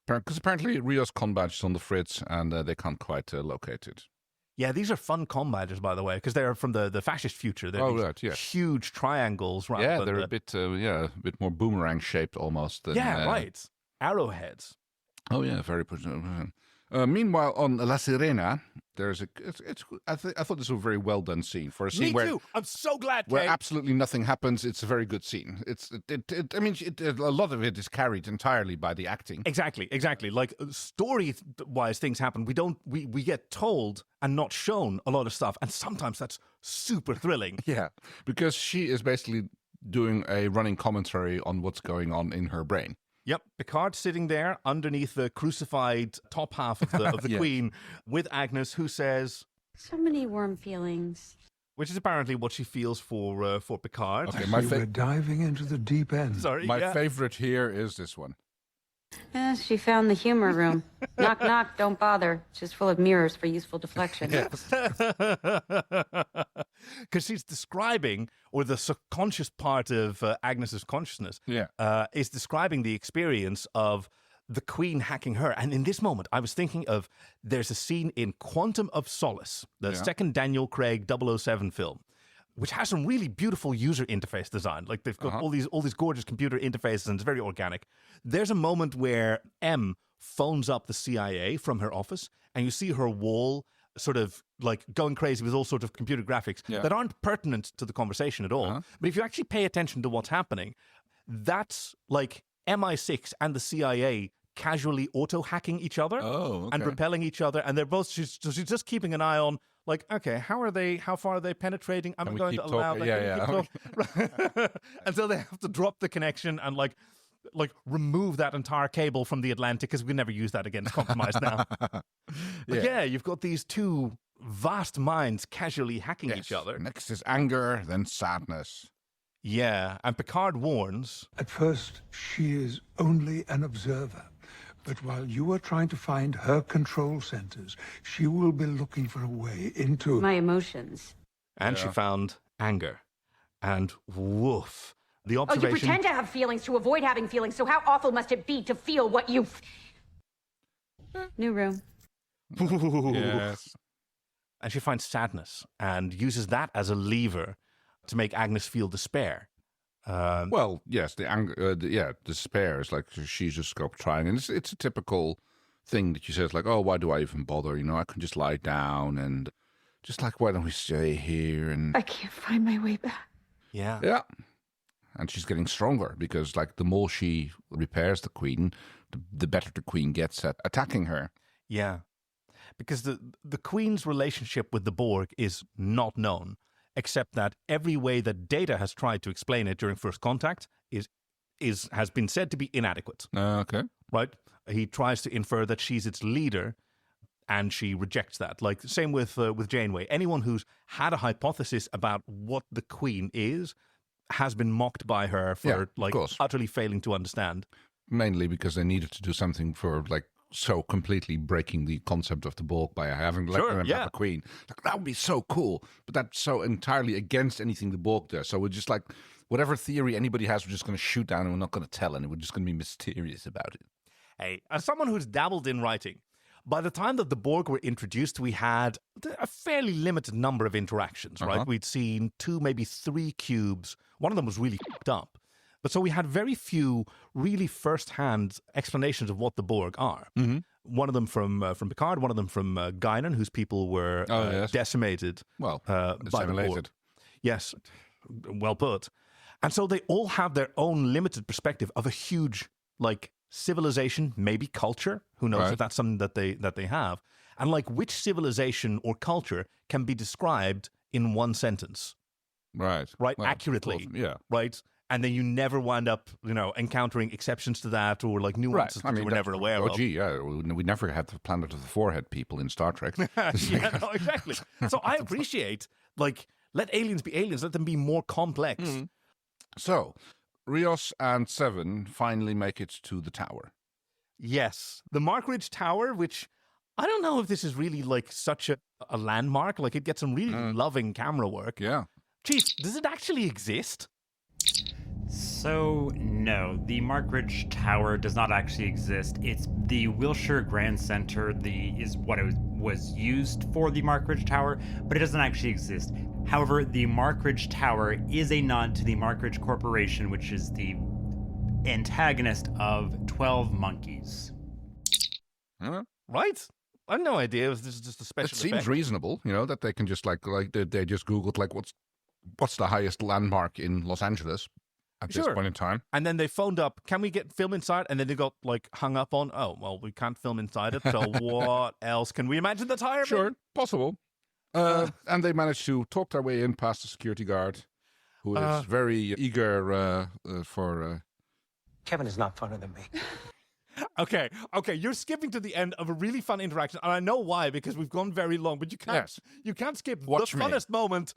Because apparently Rios comm badge is on the fritz, and they can't quite locate it. Yeah, these are fun comm badges, by the way, because they're from the fascist future. They're huge triangles. Yeah, they're a bit more boomerang shaped almost. Than, right. Arrowheads. Oh yeah, very. Meanwhile, on La Sirena, there's I thought this was a very well done scene for a scene Me too. I'm so glad, where Kate. absolutely nothing happens. It's a very good scene. A lot of it is carried entirely by the acting. Exactly. Like story-wise, things happen. We get told and not shown a lot of stuff, and sometimes that's super thrilling. Yeah, because she is basically doing a running commentary on what's going on in her brain. Yep, Picard sitting there underneath the crucified top half of the Yes. Queen with Agnes, who says, So many warm feelings. which is apparently what she feels for Picard. Okay, We're diving into the deep end. Sorry, my favorite here is this one. She found the humor room. Knock, knock, don't bother. It's just full of mirrors for useful deflection. Because she's describing, or the subconscious part of Agnes's consciousness is describing the experience of the Queen hacking her. And in this moment, I was thinking of, there's a scene in Quantum of Solace, the second Daniel Craig 007 film, which has some really beautiful user interface design. Like they've got all these gorgeous computer interfaces, and it's very organic. There's a moment where M phones up the CIA from her office, and you see her wall sort of like going crazy with all sorts of computer graphics that aren't pertinent to the conversation at all. But if you actually pay attention to what's happening, that's like MI6 and the CIA casually auto-hacking each other and repelling each other, and they're both she's just keeping an eye on, like, okay, how far are they penetrating? I'm going to allow that. And so they have to drop the connection and like remove that entire cable from the Atlantic, because we can never use that again. It's compromised now. But yeah, you've got these two vast minds casually hacking each other. Next is anger, then sadness. Yeah, and Picard warns. At first, she is only an observer. But while you are trying to find her control centers, she will be looking for a way into My emotions. And she found anger. And woof. The observation... Oh, you pretend to have feelings to avoid having feelings, so how awful must it be to feel what you... New room. Yes. And she finds sadness and uses that as a lever to make Agnes feel despair. Well, yes, the anger, despair is like she's just trying, and it's a typical thing that she says, like, oh, why do I even bother? You know, I can just lie down and just like, why don't we stay here? And I can't find my way back. Yeah. And she's getting stronger because, like, the more she repairs the Queen, the better the Queen gets at attacking her. Yeah, because the Queen's relationship with the Borg is not known, except that every way that Data has tried to explain it during First Contact has been said to be inadequate. Okay. Right? He tries to infer that she's its leader, and she rejects that. Like, same with Janeway. Anyone who's had a hypothesis about what the Queen is has been mocked by her for utterly failing to understand. Mainly because they needed to do something for, like, so completely breaking the concept of the Borg by having them have a Queen. Like, that would be so cool, but that's so entirely against anything the Borg does. So we're just like, whatever theory anybody has, we're just going to shoot down, and we're not going to tell, and we're just going to be mysterious about it. Hey, as someone who's dabbled in writing, by the time that the Borg were introduced, we had a fairly limited number of interactions, right? We'd seen 2, maybe 3 cubes. One of them was really f***ed up. But so we had very few really first-hand explanations of what the Borg are. Mm-hmm. One of them from Picard, one of them from Guinan, whose people were decimated by the Borg. Yes, well put. And so they all have their own limited perspective of a huge, like, civilization, maybe culture. Who knows if that's something that they have. And, like, which civilization or culture can be described in one sentence. Right? Well, accurately. Right? And then you never wind up, encountering exceptions to that, or like nuances that you were never aware of. We never had the Planet of the Forehead people in Star Trek. Exactly. So I appreciate, like, let aliens be aliens. Let them be more complex. Mm-hmm. So, Rios and Seven finally make it to the tower. Yes. The Markridge Tower, which I don't know if this is really, like, such a landmark. Like, it gets some really loving camera work. Yeah. Chief, does it actually exist? So, no, the Markridge Tower does not actually exist. It's the Wilshire Grand Center is what it was used for the Markridge Tower, but it doesn't actually exist. However, the Markridge Tower is a nod to the Markridge Corporation, which is the antagonist of 12 Monkeys. Right? I had no idea. This is just a special It seems effect. reasonable, that they can just they just Googled what's the highest landmark in Los Angeles at this point in time. And then they phoned up, can we get film inside? And then they got hung up on, oh, well, we can't film inside it. So what else can we imagine that's higher? Sure, possible. And they managed to talk their way in past the security guard, who is very eager for... Kevin is not funner than me. Okay, you're skipping to the end of a really fun interaction, and I know why, because we've gone very long, but you can't skip the funnest moment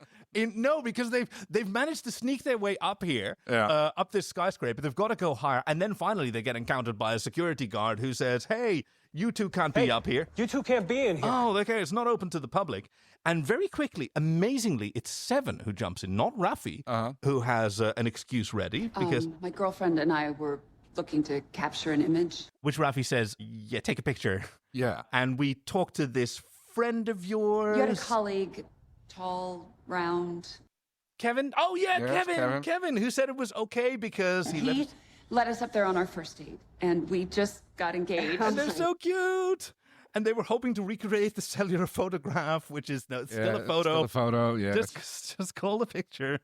because they've managed to sneak their way up here, up this skyscraper. They've got to go higher, and then finally they get encountered by a security guard who says, hey, you two can't be up here. You two can't be in here. Oh, okay, it's not open to the public. And very quickly, amazingly, it's Seven who jumps in, not Raffi, who has an excuse ready, because... my girlfriend and I were looking to capture an image. Which Raffi says, yeah, take a picture. Yeah. And we talked to this friend of yours. You had a colleague, tall, round. Kevin? Oh, yeah, Yes, Kevin. Kevin, who said it was okay because He let us up there on our first date, and we just got engaged. And they're so cute. And they were hoping to recreate the cellular photograph, which is still a photo. Still a photo, yes. Just call the picture.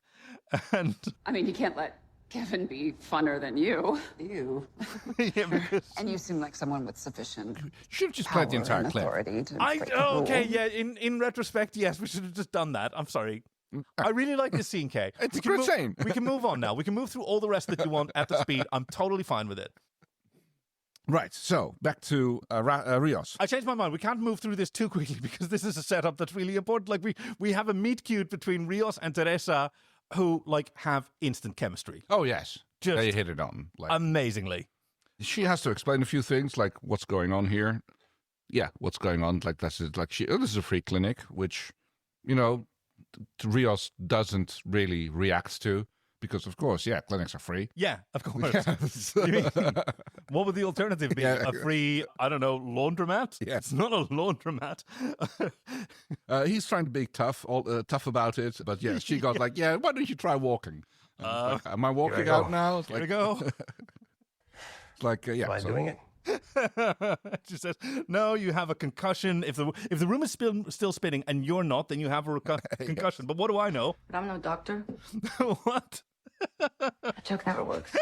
And I mean, you can't let Kevin be funner than you. You. And you seem like someone with sufficient should have just played the entire clip. authority to break the okay, rule. yeah. In retrospect, yes, we should have just done that. I'm sorry. I really like this scene, Kay. It's a great scene. We can move on now. We can move through all the rest that you want at the speed. I'm totally fine with it. Right, so back to Rios. I changed my mind. We can't move through this too quickly because this is a setup that's really important. Like we have a meet cute between Rios and Teresa, who have instant chemistry. Oh yes, Just they hit it on amazingly. She has to explain a few things, like what's going on here. Yeah, what's going on? Like this is a free clinic, which Rios doesn't really react to because, of course, clinics are free. Yeah, of course. Yes. You mean, what would the alternative be? A free, I don't know, laundromat? Yeah. It's not a laundromat. He's trying to be tough about it, but yeah, she got why don't you try walking? Am I walking out now? It's Here we go. It's like, Am I doing it? She says, no, you have a concussion. If the room is still spinning and you're not, then you have a concussion. But what do I know? But I'm no doctor. What? A joke never works.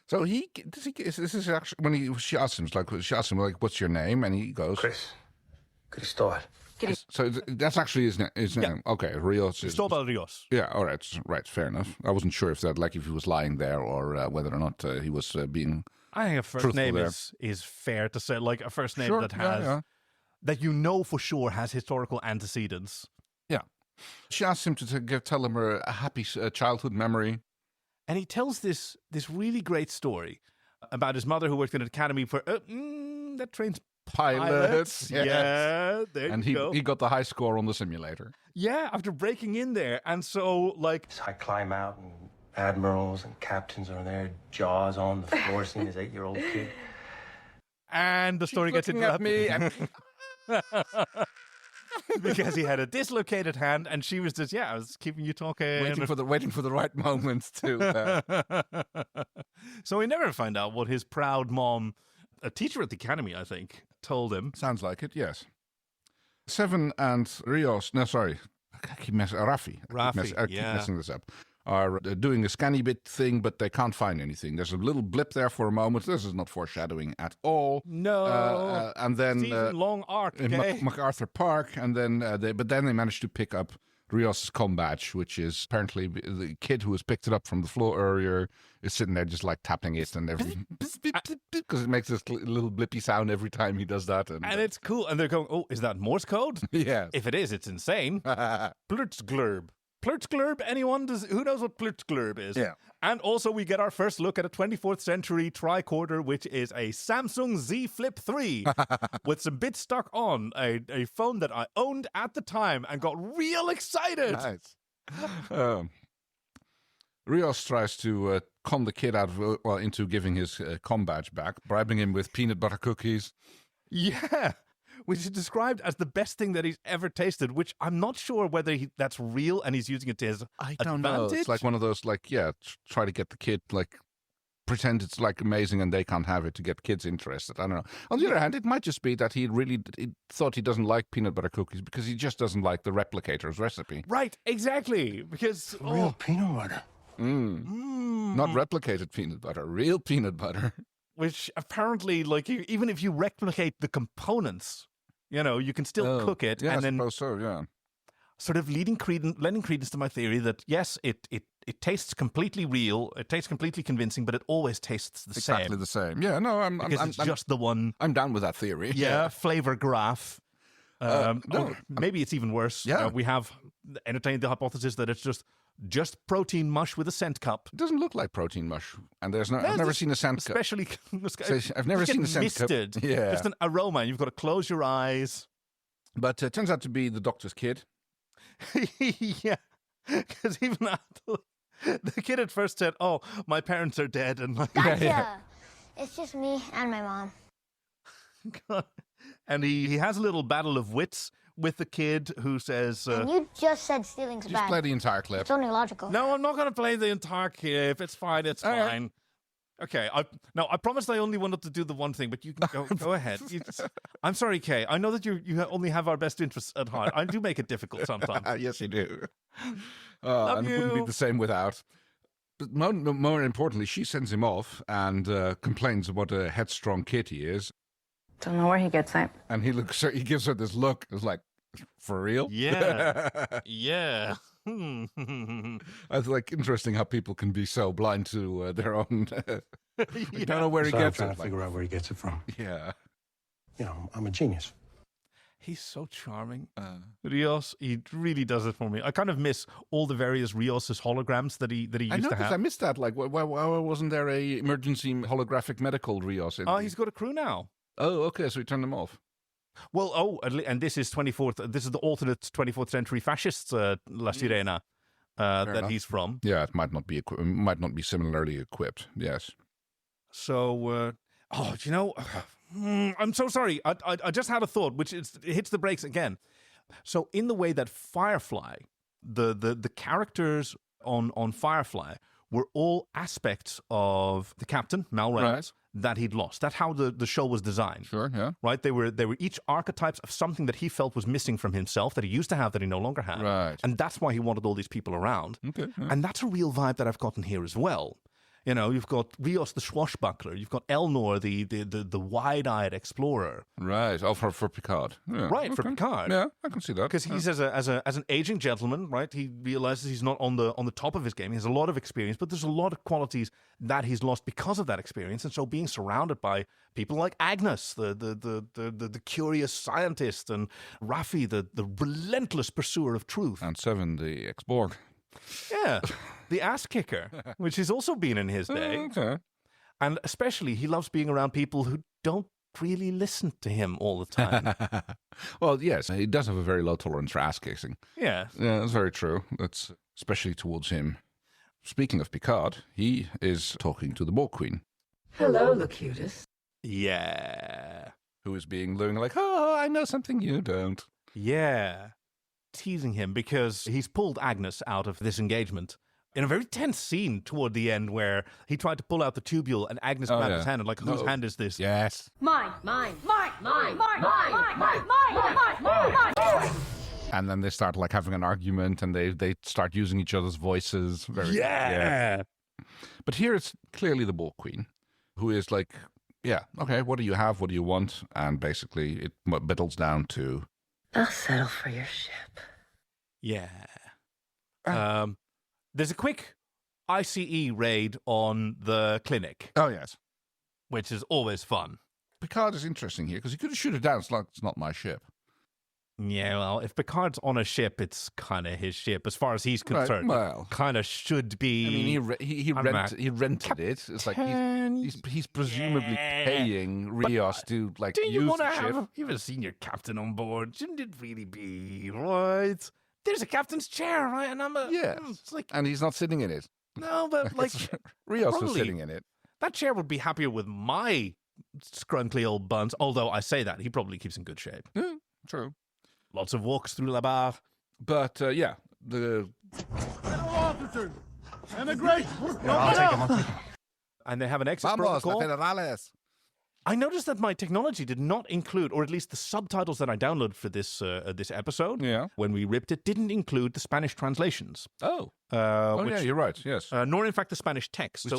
So this is actually when she asks him what's your name, and he goes Cristóbal. So that's actually his name. Yeah. Okay, Rios is Cristóbal Rios. Yeah, all right, fair enough. I wasn't sure if if he was lying there or whether or not he was being. I think a first name there. is fair to say, like a first name Sure, that has that for sure has historical antecedents. Yeah, she asks him to tell him a happy childhood memory, and he tells this really great story about his mother who worked in an academy for that trains pilots. Yeah, there and you go. He got the high score on the simulator. Yeah, after breaking in there, and so So I climb out and admirals and captains are there, jaws on the floor, seeing his 8-year-old kid. And the story gets interrupted. Because he had a dislocated hand, and she was just, I was keeping you talking. Waiting for the right moment to... So we never find out what his proud mom, a teacher at the academy, I think, told him. Sounds like it, yes. Seven and Rios, no, sorry, I keep Raffi. I keep messing this up. Are doing a scanny bit thing, but they can't find anything. There's a little blip there for a moment. This is not foreshadowing at all. No. And then long arc in MacArthur Park, and then they managed to pick up Rios' comm badge, which is apparently the kid who has picked it up from the floor earlier is sitting there just like tapping it and everything because it makes this little blippy sound every time he does that. And it's cool. And they're going, oh, is that Morse code? Yeah. If it is, it's insane. Plurtzglurb. Plurtzglurb, anyone? Who knows what Plurtzglurb is? Yeah. And also we get our first look at a 24th century tricorder, which is a Samsung Z Flip 3 with some bits stuck on, a phone that I owned at the time and got real excited. Nice. Rios tries to con the kid into giving his comm badge back, bribing him with peanut butter cookies. Yeah. Which is described as the best thing that he's ever tasted, which I'm not sure whether that's real and he's using it to his I don't advantage. know. It's like one of those, try to get the kid, pretend it's like amazing and they can't have it to get kids interested. I don't know. On the other hand, it might just be that he thought he doesn't like peanut butter cookies because he just doesn't like the replicator's recipe. Right, exactly. Because real peanut butter. Not replicated peanut butter, real peanut butter. Which apparently, like, even if you replicate the components, you can still cook it. Yeah, and then I suppose so, yeah. Sort of lending credence to my theory that, yes, it tastes completely real, it tastes completely convincing, but it always tastes the same. Exactly the same. Yeah, no, I'm just the one. I'm down with that theory. Yeah, flavor graph. Maybe it's even worse. Yeah. We have entertained the hypothesis that it's just protein mush with a scent cup. It doesn't look like protein mush, and I've never seen a scent cup. Especially, I've never seen a scent cup. Yeah, just an aroma. You've got to close your eyes. But it turns out to be the doctor's kid. Yeah, because even the kid at first said, "Oh, my parents are dead," and like, Gotcha. It's just me and my mom. God. And he has a little battle of wits with the kid who says... and you just said stealing's bad. Just play the entire clip. It's only logical. No, I'm not going to play the entire clip. It's fine. It's fine. Okay. I promised I only wanted to do the one thing, but you can go ahead. I'm sorry, Kay. I know that you only have our best interests at heart. I do make it difficult sometimes. Yes, you do. Love and you. It wouldn't be the same without. But more importantly, she sends him off and complains what a headstrong kid he is. Don't know where he gets it. And he gives her this look. It's like, for real? Yeah. Yeah. It's like interesting how people can be so blind to their own. I don't know where he gets I'm trying it. to figure out where he gets it from. Yeah. I'm a genius. He's so charming. Rios, he really does it for me. I kind of miss all the various Rios' holograms that he used to have. I missed that. Like, why wasn't there a emergency holographic medical Rios? He's got a crew now. Oh, okay. So he turned them off. Well, and this is 24th. This is the alternate 24th century fascists La Sirena that he's from. Yeah, it might not be similarly equipped. Yes. So, I'm so sorry. I just had a thought, which it hits the brakes again. So, in the way that Firefly, the characters on Firefly were all aspects of the captain, Mal Reynolds, that he'd lost. That's how the show was designed. Sure, yeah. Right? They were each archetypes of something that he felt was missing from himself, that he used to have, that he no longer had. Right. And that's why he wanted all these people around. Okay. Yeah. And that's a real vibe that I've gotten here as well. You've got Rios the swashbuckler. You've got Elnor, the wide-eyed explorer. Right. Oh, for Picard. Yeah. Right, for Picard. Yeah, I can see that. Because he's as an aging gentleman, right? He realizes he's not on the top of his game. He has a lot of experience, but there's a lot of qualities that he's lost because of that experience. And so being surrounded by people like Agnes, the curious scientist, and Raffi, the relentless pursuer of truth, and Seven, the ex-Borg. Yeah, the ass kicker, which has also been in his day. Okay. And especially, he loves being around people who don't really listen to him all the time. Well, yes, he does have a very low tolerance for ass kicking. Yeah. Yeah, that's very true. That's especially towards him. Speaking of Picard, he is talking to the Borg Queen. Hello, Locutus. Yeah. Who is being like, oh, I know something you don't. Yeah. Teasing him because he's pulled Agnes out of this engagement in a very tense scene toward the end where he tried to pull out the tubule and Agnes grabbed his hand and like, whose hand is this? Yes. Mine. And then they start like having an argument and they start using each other's voices. Yeah. But here it's clearly the Borg Queen who is like, yeah, okay, what do you have? What do you want? And basically it whittles down to, I'll settle for your ship. Yeah. There's a quick ICE raid on the clinic. Oh, yes. Which is always fun. Picard is interesting here because he could have shoot it down. It's like, it's not my ship. Yeah, well, if Picard's on a ship, it's kind of his ship as far as he's concerned. Right, well, kind of should be. I mean, he rented it. It's like he's presumably paying Rios to like use the ship. You ever seen your captain on board? Shouldn't it really be right? There's a captain's chair, right? And it's like, and he's not sitting in it. No, but like Rios was sitting in it. That chair would be happier with my scrunkly old buns. Although I say that, he probably keeps in good shape. Yeah, true. Lots of walks through La Bar. But, the... General officers, emigration! I'll take him. And they have an exit Vamos, protocol. federales. I noticed that my technology did not include, or at least the subtitles that I downloaded for this episode, when we ripped it, didn't include the Spanish translations. Oh. Which, you're right, yes. Nor, in fact, the Spanish text. We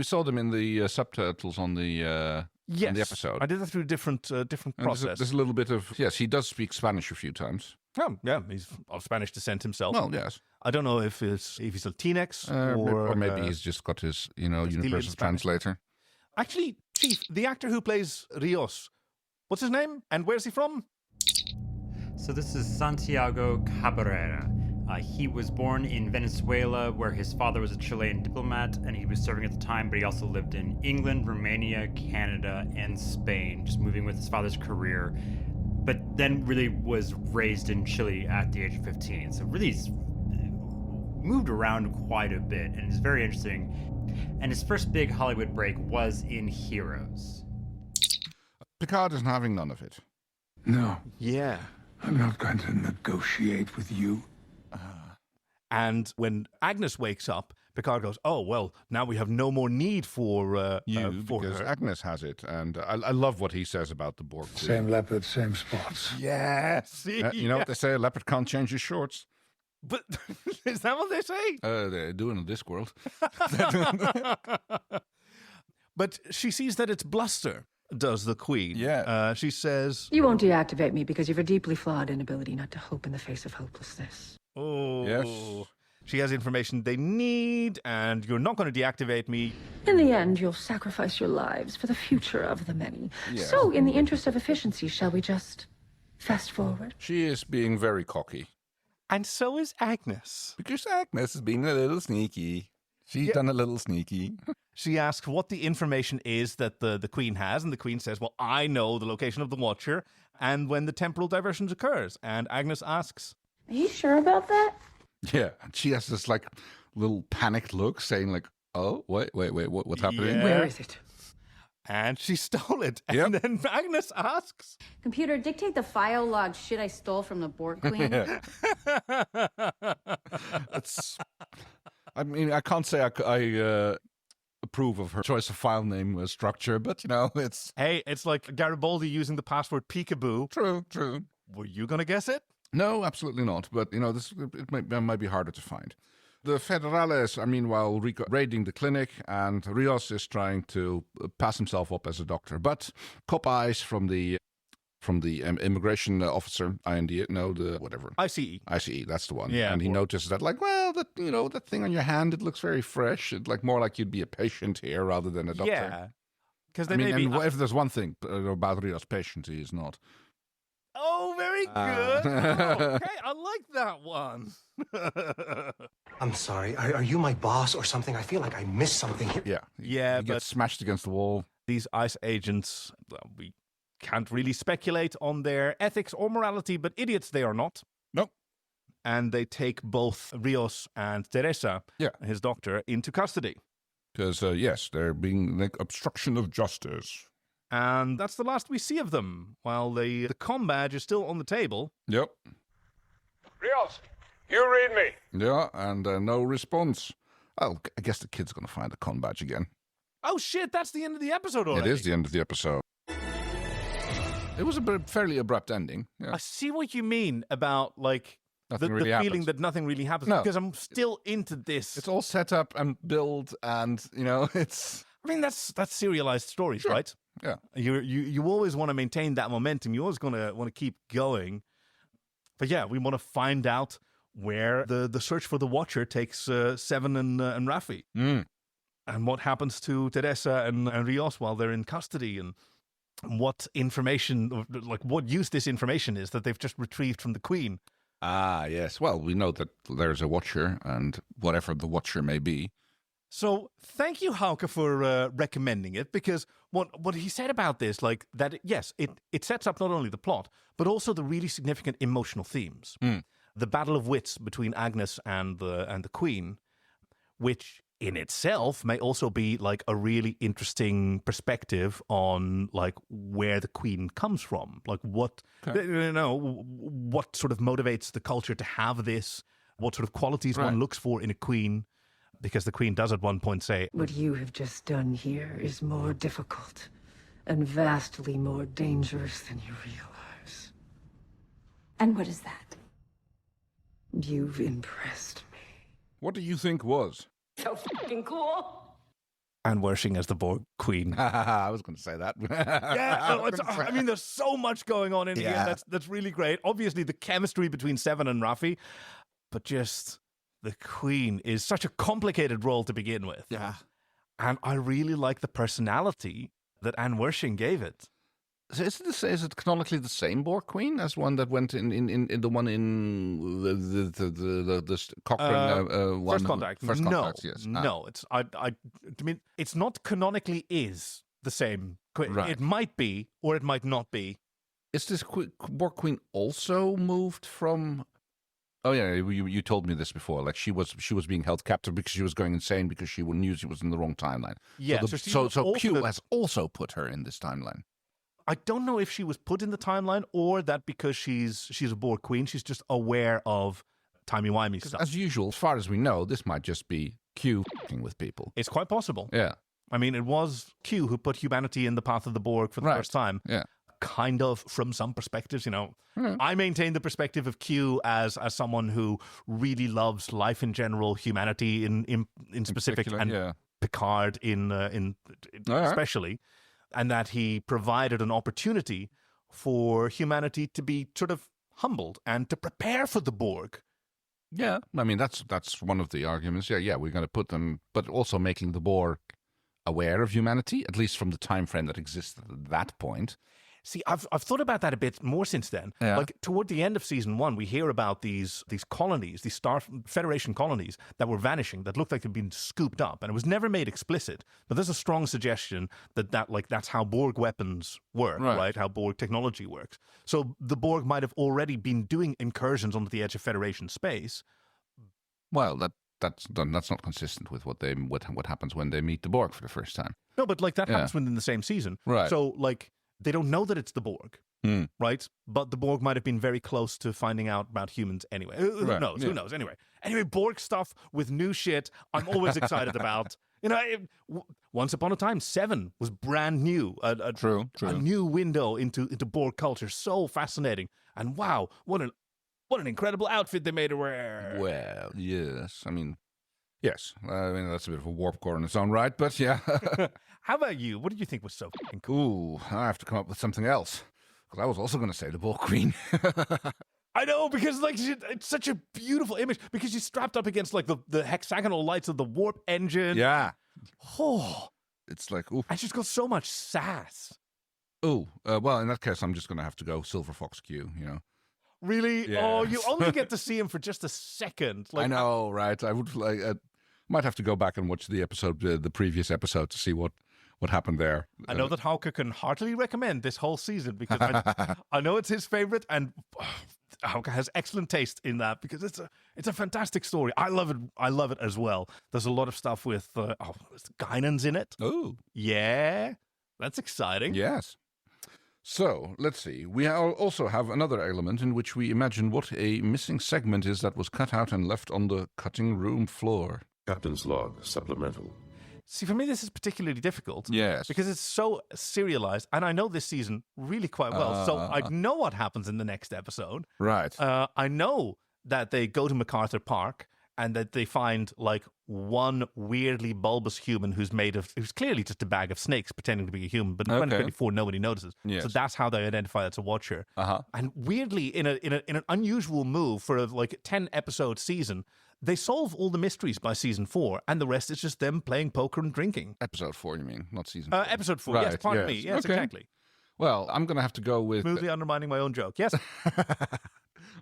saw them in the subtitles on the episode. I did that through a different process. There's a little bit of... Yes, he does speak Spanish a few times. Oh, yeah, he's of Spanish descent himself. Well, yes. I don't know if he's Latinx or maybe he's just got his, universal translator. Actually, Chief, the actor who plays Rios, what's his name and where's he from? So this is Santiago Cabrera. He was born in Venezuela, where his father was a Chilean diplomat, and he was serving at the time, but he also lived in England, Romania, Canada, and Spain, just moving with his father's career, but then really was raised in Chile at the age of 15. So really he's moved around quite a bit, and it's very interesting. And his first big Hollywood break was in Heroes. Picard isn't having none of it. No. Yeah. I'm not going to negotiate with you. And when Agnes wakes up, Picard goes, "Oh, well, now we have no more need for you, for because her." Agnes has it. And I love what he says about the Borg Queen. Same leopard, same spots. Yes. You know what they say? A leopard can't change his shorts. But is that what they say? They do in this world. But she sees that it's bluster, does the Queen. Yeah. She says... You won't deactivate me because you have a deeply flawed inability not to hope in the face of hopelessness. Oh. Yes. She has information they need, and you're not going to deactivate me. In the end, you'll sacrifice your lives for the future of the many. Yeah. So, in the interest of efficiency, shall we just fast forward? She is being very cocky. And so is Agnes. Because Agnes is being a little sneaky. She's done a little sneaky. She asks what the information is that the Queen has, and the Queen says, well, I know the location of the Watcher and when the temporal diversion occurs. And Agnes asks... Are you sure about that? Yeah, and she has this like little panicked look, saying like, "Oh, wait, what's happening? Yeah. Where is it?" And she stole it. And then Agnes asks, Computer, dictate the file log shit I stole from the Borg Queen. I mean, I can't say I approve of her choice of file name structure, but it's... Hey, it's like Garibaldi using the password peekaboo. True. Were you going to guess it? No, absolutely not. But, it might be harder to find. The Federales are meanwhile raiding the clinic, and Rios is trying to pass himself up as a doctor. But cop eyes from the immigration officer, ICE, that's the one. Yeah, and he notices that, that thing on your hand, it looks very fresh. It's like more like you'd be a patient here rather than a doctor. Yeah. Because if there's one thing about Rios' patient, he is not. Oh, very good. Okay, I like that one. I'm sorry. Are you my boss or something? I feel like I missed something here. Yeah, he gets smashed against the wall. These ICE agents, we can't really speculate on their ethics or morality, but idiots they are not. Nope. And they take both Rios and Teresa, his doctor, into custody. Because, yes, they're being like obstruction of justice. And that's the last we see of them, while the comm badge is still on the table. Yep. Rios, you read me. Yeah, and no response. Oh, I guess the kid's going to find the comm badge again. Oh, shit, that's the end of the episode already. It is the end of the episode. It was a fairly abrupt ending. Yeah. I see what you mean about, the feeling that nothing really happens. No. Because I'm still into this. It's all set up and built, and, it's... I mean, that's serialized stories, right? Yeah. You always want to maintain that momentum. You always want to keep going. But yeah, we want to find out where the search for the Watcher takes Seven and Raffi. Mm. And what happens to Teresa and Rios while they're in custody, and what information, what use this information is that they've just retrieved from the Queen. Ah, yes. Well, we know that there's a Watcher, and whatever the Watcher may be. So thank you, Hauke, for recommending it, because what he said about this, it sets up not only the plot, but also the really significant emotional themes. Mm. The battle of wits between Agnes and the Queen, which in itself may also be a really interesting perspective on where the Queen comes from, what sort of motivates the culture to have this, what sort of qualities one looks for in a queen. because the Queen does at one point say, "What you have just done here is more difficult and vastly more dangerous than you realize." And what is that? You've impressed me. What do you think was? So fucking cool. Anne Wershing as the Borg Queen. I was going to say that. I mean, there's so much going on in here that's really great. Obviously, the chemistry between Seven and Raffi, but just the Queen is such a complicated role to begin with. Yeah. And I really like the personality that Anne Wershing gave it. So is it canonically the same Borg Queen as one that went in the one in the Cochrane one? First Contact. First Contact, yes. No, I mean, it's not canonically is the same. Right. It might be, or it might not be. Is this Borg Queen also moved from? Oh yeah, you told me this before. Like she was being held captive because she was going insane because she knew she was in the wrong timeline. Yeah. So Q has also put her in this timeline. I don't know if she was put in the timeline or that because she's a Borg Queen, she's just aware of timey-wimey stuff. As usual, as far as we know, this might just be Q f***ing with people. It's quite possible. Yeah. I mean, it was Q who put humanity in the path of the Borg for the first time. Yeah. Kind of from some perspectives, I maintain the perspective of Q as someone who really loves life in general, humanity in specific, and Picard in especially. And that he provided an opportunity for humanity to be sort of humbled and to prepare for the Borg. Yeah, I mean, that's one of the arguments. Yeah, we're going to put them, but also making the Borg aware of humanity, at least from the time frame that existed at that point. See, I've thought about that a bit more since then. Yeah. Like toward the end of season 1, we hear about these colonies, these Star Federation colonies that were vanishing, that looked like they'd been scooped up, and it was never made explicit. But there's a strong suggestion that's how Borg weapons work, right? How Borg technology works. So the Borg might have already been doing incursions onto the edge of Federation space. Well, that's not consistent with what happens when they meet the Borg for the first time. No, but that happens within the same season, right? So they don't know that it's the Borg, right? But the Borg might have been very close to finding out about humans anyway. Who knows? Yeah. Who knows? Anyway, Borg stuff with new shit, I'm always excited about. Once upon a time, Seven was brand new. True. A new window into Borg culture. So fascinating. And wow, what an incredible outfit they made her wear. Well, yes. I mean, that's a bit of a warp core in its own right, but yeah. How about you? What did you think was so fucking cool? Ooh, I have to come up with something else. Because I was also going to say the Borg Queen. I know, because it's such a beautiful image. Because she's strapped up against the hexagonal lights of the warp engine. Yeah. Oh. It's like, ooh. And she's got so much sass. Ooh. Well, in that case, I'm just going to have to go Silver Fox Q, Really? Yes. Oh, you only get to see him for just a second. I know, right? I would might have to go back and watch the episode, the previous episode, to see what happened there. I know that Hauke can heartily recommend this whole season because I know it's his favorite, and Hauke has excellent taste in that because it's a fantastic story. I love it as well. There's a lot of stuff with Guinan's in it. Oh, yeah, that's exciting. Yes. So, let's see. We also have another element in which we imagine what a missing segment is that was cut out and left on the cutting room floor. Captain's log, supplemental. See, for me, this is particularly difficult. Yes. Because it's so serialized, and I know this season really quite well, so I know what happens in the next episode. Right. I know that they go to MacArthur Park, and that they find one weirdly bulbous human who's clearly just a bag of snakes pretending to be a human, but in 2024 nobody notices. Yes. So that's how they identify it's a Watcher. Uh-huh. And weirdly, in an unusual move for a 10-episode season, they solve all the mysteries by season 4, and the rest is just them playing poker and drinking. Episode 4, you mean, not season 4? Episode 4, right, yes, pardon me. Yes, exactly. Well, I'm going to have to go with... Smoothly undermining my own joke, yes.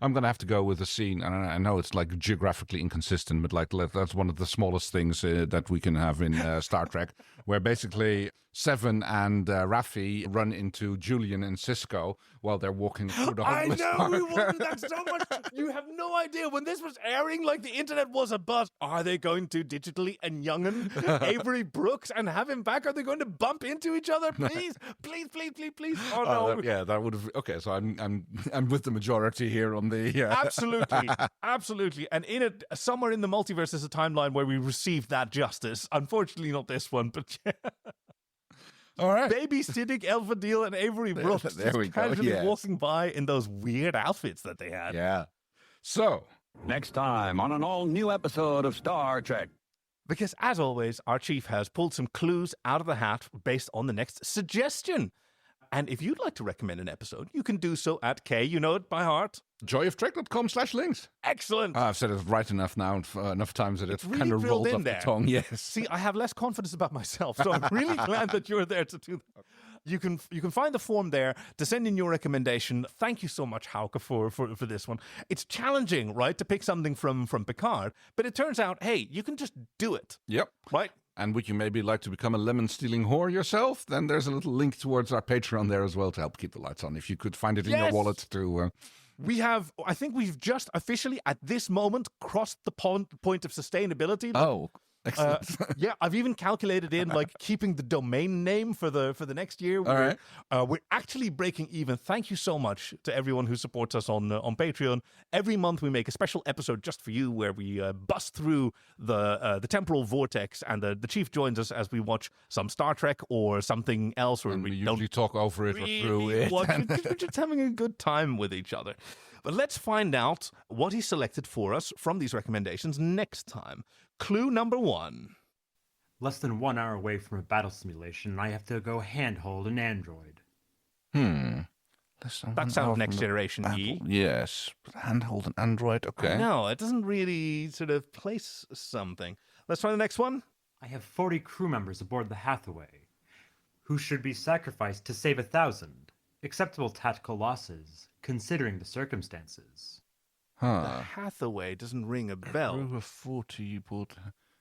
I'm going to have to go with a scene, and I know it's geographically inconsistent, but that's one of the smallest things that we can have in Star Trek, where basically Seven and Raffi run into Julian and Sisko while they're walking through the homeless park. We wanted that so much. You have no idea. When this was airing, the internet was a buzz. Are they going to digitally and youngen Avery Brooks and have him back? Are they going to bump into each other? Please, please, please, please, please. Oh no. Yeah, that would have. Okay, so I'm with the majority here. here on the... Absolutely. And in it, somewhere in the multiverse is a timeline where we received that justice. Unfortunately, not this one, but all right. Babysitting Elfadil and Avery Brooks There we go, casually yes. walking by in those weird outfits that they had. Yeah. So, next time on an all-new episode of Star Trek. Because, as always, our chief has pulled some clues out of the hat based on the next suggestion. And if you'd like to recommend an episode, you can do so at K, you know it by heart, joyoftrek.com/links. Excellent. I've said it right enough now, enough times that it's really kind of drilled rolled in off there. the tongue. Yes. See, I have less confidence about myself, so I'm really glad that you're there to do that. You can find the form there to send in your recommendation. Thank you so much, Hauke, for this one. It's challenging, right, to pick something from Picard, but it turns out, hey, you can just do it. Yep. Right? And would you maybe like to become a lemon-stealing whore yourself? Then there's a little link towards our Patreon there as well to help keep the lights on. If you could find it in your wallet to... I think we've just officially, at this moment, crossed the point of sustainability. Oh, excellent. Yeah, I've even calculated in like keeping the domain name for the next year. All right. We're actually breaking even. Thank you so much to everyone who supports us on Patreon. Every month we make a special episode just for you where we bust through the temporal vortex, and the chief joins us as we watch some Star Trek or something else. Or And we don't usually talk over it or through it. we're just having a good time with each other. But let's find out what he selected for us from these recommendations next time. Clue number 1. Less than 1 hour away from a battle simulation, I have to go handhold an android. That sounds Next Generation E. Yes. Handhold an android, okay. No, it doesn't really sort of place something. Let's try the next one. I have 40 crew members aboard the Hathaway, who should be sacrificed to save 1,000. Acceptable tactical losses, considering the circumstances. The Hathaway doesn't ring a bell. Crew of 40 aboard.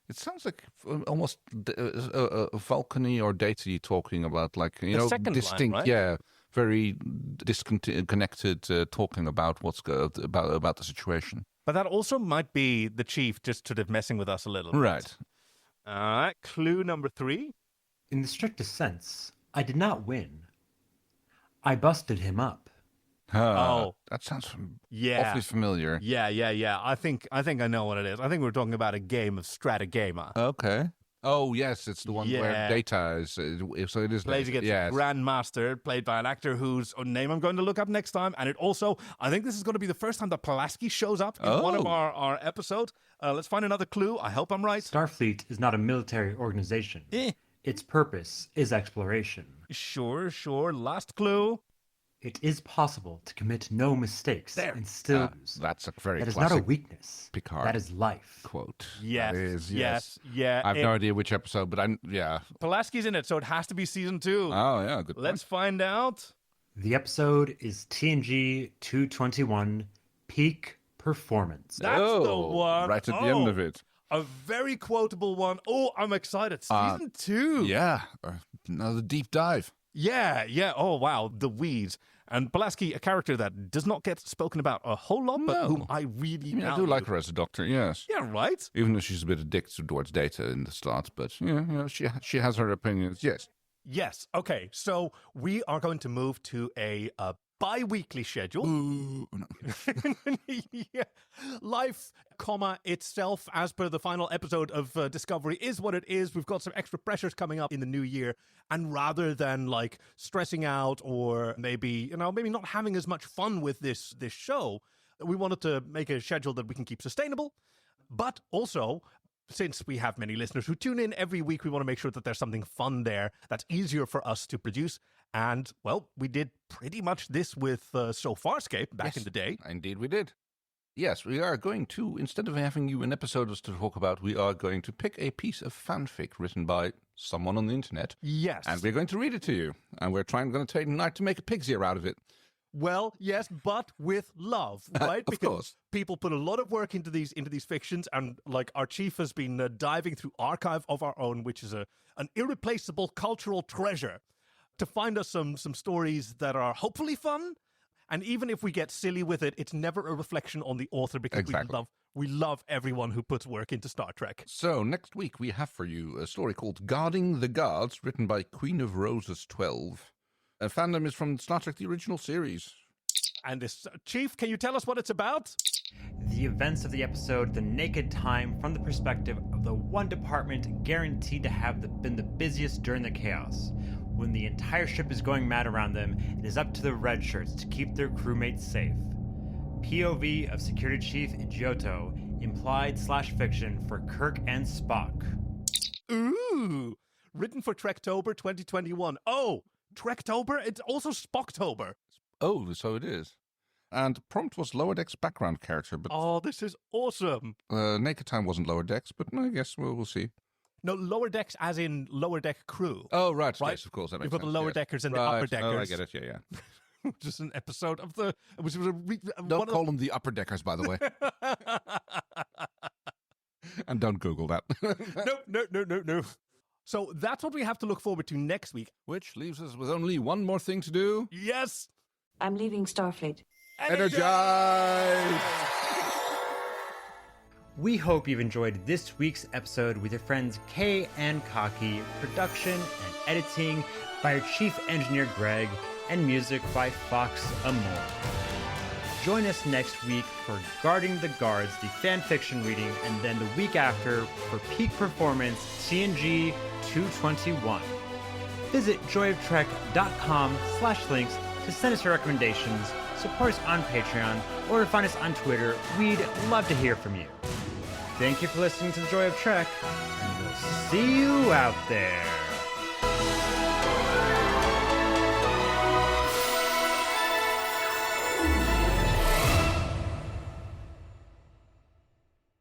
It sounds like almost Vulcan-y or Data-y talking about, like, you The know, second distinct, line, right? yeah, very disconnected, talking about what's about the situation. But that also might be the chief just sort of messing with us a little bit. Right. All right, clue number 3. In the strictest sense, I did not win. I busted him up. That sounds awfully familiar. Yeah. I think I know what it is. I think we're talking about a game of Stratagema. Okay. Oh, yes, it's the one where Data is. So it is. Plays against Grandmaster, played by an actor whose name I'm going to look up next time. And it also, I think this is going to be the first time that Pulaski shows up in one of our episodes. Let's find another clue. I hope I'm right. Starfleet is not a military organization. Its purpose is exploration. Sure. Last clue. It is possible to commit no mistakes and still lose. That's a very That is classic not a weakness. Picard. That is life. Quote. Yes. That is, Yeah. I have no idea which episode, but Pulaski's in it, so it has to be season 2. Oh, yeah, good point. Let's find out. The episode is TNG 221, Peak Performance. That's the one. Right at the end of it. A very quotable one. Oh, I'm excited. Season 2. Yeah. Another deep dive. Yeah. Oh, wow. The weeds. And Pulaski, a character that does not get spoken about a whole lot, but whom I really I do like her as a doctor, yes. Yeah, right? Even though she's a bit addicted towards Data in the start, but she has her opinions, yes. Yes. Okay, so we are going to move to a bi-weekly schedule. Ooh, no. Yeah. Life, itself, as per the final episode of Discovery, is what it is. We've got some extra pressures coming up in the new year. And rather than like stressing out or maybe not having as much fun with this show, we wanted to make a schedule that we can keep sustainable. But also, since we have many listeners who tune in every week, we want to make sure that there's something fun there that's easier for us to produce. And, well, we did pretty much this with So Farscape back in the day. Indeed we did. Yes, we are going to, instead of having you an episode to talk about, we are going to pick a piece of fanfic written by someone on the internet. Yes. And we're going to read it to you. And we're going to take a night to make a pig's ear out of it. Well, yes, but with love, right? Of course. People put a lot of work into these fictions, and like our chief has been diving through Archive of Our Own, which is an irreplaceable cultural treasure, to find us some stories that are hopefully fun. And even if we get silly with it, it's never a reflection on the author, because we love everyone who puts work into Star Trek. So next week we have for you a story called Guarding the Guards, written by Queen of Roses 12. Fandom is from Star Trek, the original series. And this, Chief, can you tell us what it's about? The events of the episode, The Naked Time, from the perspective of the one department guaranteed to have been the busiest during the chaos. When the entire ship is going mad around them, it is up to the red shirts to keep their crewmates safe. POV of Security Chief Giotto, implied/fiction for Kirk and Spock. Ooh! Written for Trektober 2021. Oh! Trektober? It's also Spocktober. Oh, so it is. And prompt was Lower Deck's background character, but... Oh, this is awesome. Naked Time wasn't Lower Decks, but I guess we'll see. No, Lower Decks as in Lower Deck crew. Oh, right. Yes, of course. That makes You've got sense, the Lower yes. Deckers and the Right. Upper Deckers. Oh, I get it. Yeah. Just an episode of the... Which was Don't call them the Upper Deckers, by the way. And don't Google that. No. So that's what we have to look forward to next week. Which leaves us with only one more thing to do. Yes! I'm leaving Starfleet. Energize! We hope you've enjoyed this week's episode with your friends Kay and Kaki, production and editing by our chief engineer Greg, and music by Fox Amor. Join us next week for Guarding the Guards, the fan fiction reading, and then the week after for Peak Performance TNG 221. Visit joyoftrek.com/links to send us your recommendations, support us on Patreon, or find us on Twitter. We'd love to hear from you. Thank you for listening to The Joy of Trek, and we'll see you out there.